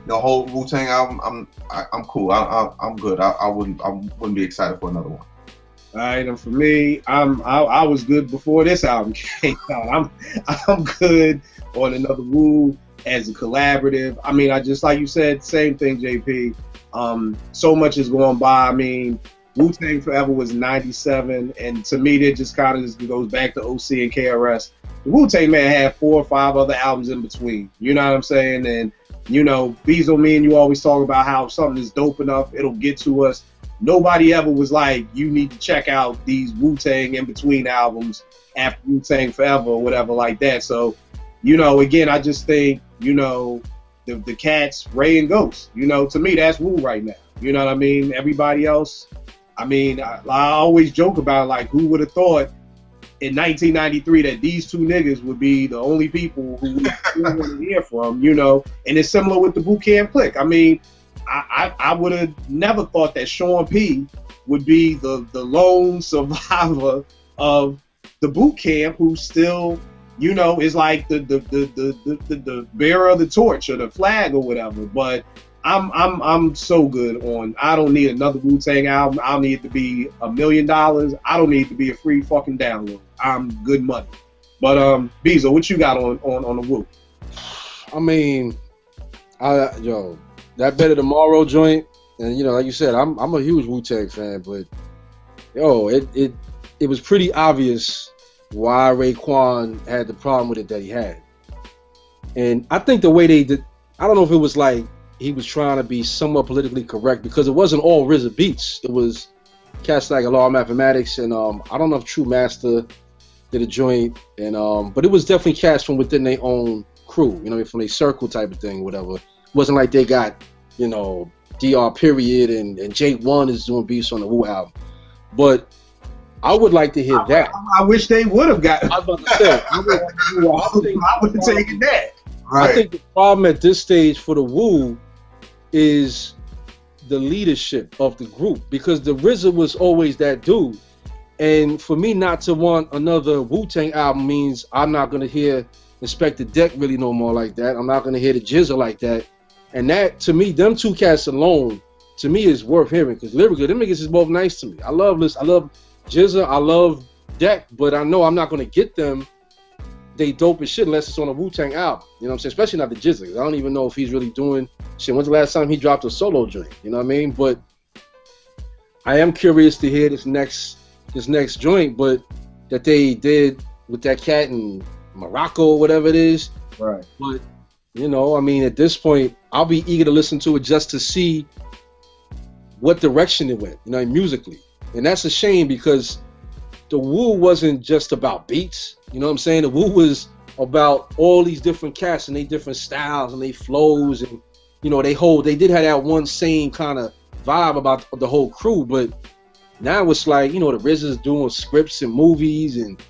the whole Wu Tang album, I'm cool. I'm good. I wouldn't be excited for another one. All right, and for me, I was good before this album came out. I'm good on another Wu as a collaborative. I mean, I just like you said, same thing, JP. So much is going by. I mean, Wu-Tang Forever was 97, and to me, that just kind of goes back to OC and KRS. The Wu-Tang Man had 4 or 5 other albums in between. You know what I'm saying? And Bezo, me and you always talk about how something is dope enough, it'll get to us. Nobody ever was like, you need to check out these Wu-Tang in between albums after Wu-Tang Forever or whatever like that. So, again, I just think, the cats, Ray and Ghost, to me, that's Wu right now. You know what I mean? Everybody else, I mean, I always joke about, like, who would have thought in 1993 that these two niggas would be the only people who we want to hear from, And it's similar with the Boot Camp Click. I mean, I would have never thought that Sean P would be the lone survivor of the boot camp who still, is like the bearer of the torch or the flag or whatever. But I'm so good on. I don't need another Wu-Tang album. I don't need it to be $1 million. I don't need it to be a free fucking download. I'm good money. But Bezo, what you got on the Wu? I mean, that Better Tomorrow joint, and like you said, I'm a huge Wu-Tang fan, but it was pretty obvious why Raekwon had the problem with it that he had. And I think the way they did, I don't know if it was like he was trying to be somewhat politically correct, because it wasn't all RZA beats. It was cats like Law of Mathematics, and I don't know if True Master did a joint, and but it was definitely cats from within their own crew, from their circle type of thing, whatever. It wasn't like they got, DR Period and Jake One is doing beats on the Wu album. But I would like to hear that. I wish they would have got. I was about to say, I would have taken that. Right. I think the problem at this stage for the Wu is the leadership of the group, because the RZA was always that dude. And for me not to want another Wu Tang album means I'm not gonna hear Inspector Deck really no more like that. I'm not gonna hear the Jizza like that. And that, to me, them two cats alone, to me, is worth hearing, because lyrically, them niggas is both nice to me. I love Jizza, I love Deck, but I know I'm not gonna get them. They dope as shit unless it's on a Wu Tang album. You know what I'm saying? Especially not the Jizza. I don't even know if he's really doing shit. When's the last time he dropped a solo joint? You know what I mean? But I am curious to hear this next joint, but that they did with that cat in Morocco or whatever it is. Right. But you know, I mean, at this point, I'll be eager to listen to it just to see what direction it went, you know, musically. And that's a shame, because the Wu wasn't just about beats. You know what I'm saying? The Wu was about all these different cats and they different styles and they flows, and you know, they did have that one same kind of vibe about the whole crew. But now it's like, you know, the RZA's doing scripts and movies, and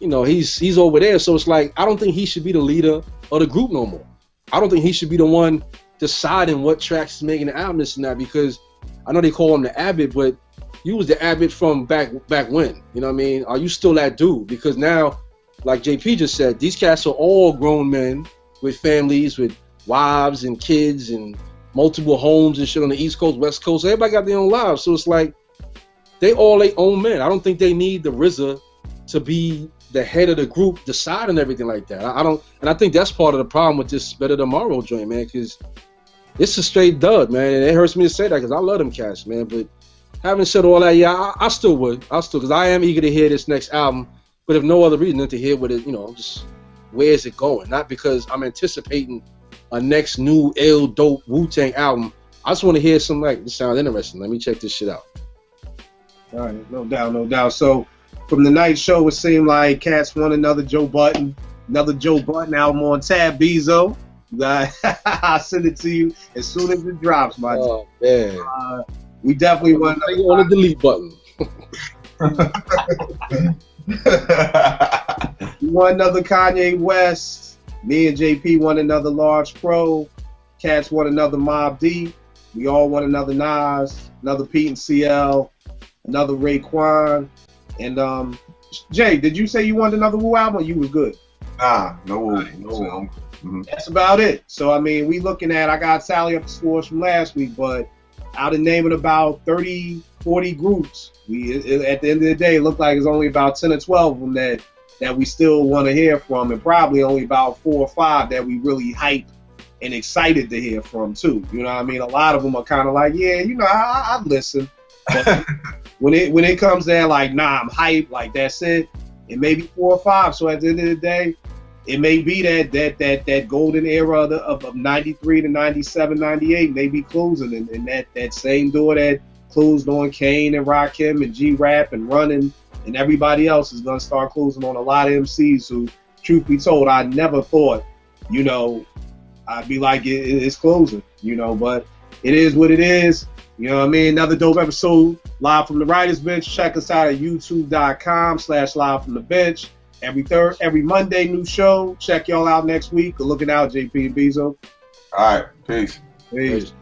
you know, he's over there. So it's like, I don't think he should be the leader of the group no more. I don't think he should be the one deciding what tracks is making the album, this and that, because I know they call him the Abbott, but you was the Abbott from back when. You know what I mean? Are you still that dude? Because now, like JP just said, these cats are all grown men with families, with wives and kids and multiple homes and shit on the East Coast, West Coast. Everybody got their own lives. So it's like, they all their own men. I don't think they need the RZA to be the head of the group deciding everything like that. I don't, and I think that's part of the problem with this Better Tomorrow joint, man, because it's a straight dud, man, and it hurts me to say that because I love them cats, man. But having said all that, yeah, I still would, because I am eager to hear this next album, but if no other reason than to hear what it, you know, just where is it going? Not because I'm anticipating a next new ill dope Wu-Tang album. I just want to hear some, like, this sounds interesting. Let me check this shit out. All right, no doubt. So from the night show, it seemed like cats want another Joe Budden album on tab, Bezo. I'll send it to you as soon as it drops, my oh, man. We definitely want on the delete button. We want another Kanye West. Me and JP want another Large Pro. Cats want another Mobb Deep. We all want another Nas, another Pete and CL, another Raekwon. And Jay, did you say you wanted another Wu album, or you was good? Nah, no. That's about it. So I mean, we looking at, I got tally up the scores from last week, but out of naming about 30, 40 groups, at the end of the day, it looked like it's only about 10 or 12 of them that we still want to hear from, and probably only about 4 or 5 that we really hype and excited to hear from too. You know what I mean? A lot of them are kind of like, yeah, you know, I'd listen. But when it comes there, like, nah, I'm hyped, like, that's it. It may be 4 or 5. So at the end of the day, it may be that golden era of 93 to 97, 98 may be closing, and that same door that closed on Kane and Rakim and G Rap and Run and everybody else is gonna start closing on a lot of MCs who, truth be told, I never thought, you know, I'd be like, it's closing, you know, but it is what it is. You know what I mean? Another dope episode live from the Writers Bench. Check us out at youtube.com/live from the bench. Every Monday, new show. Check y'all out next week. Looking out, JP and Bezo. All right, peace. Peace.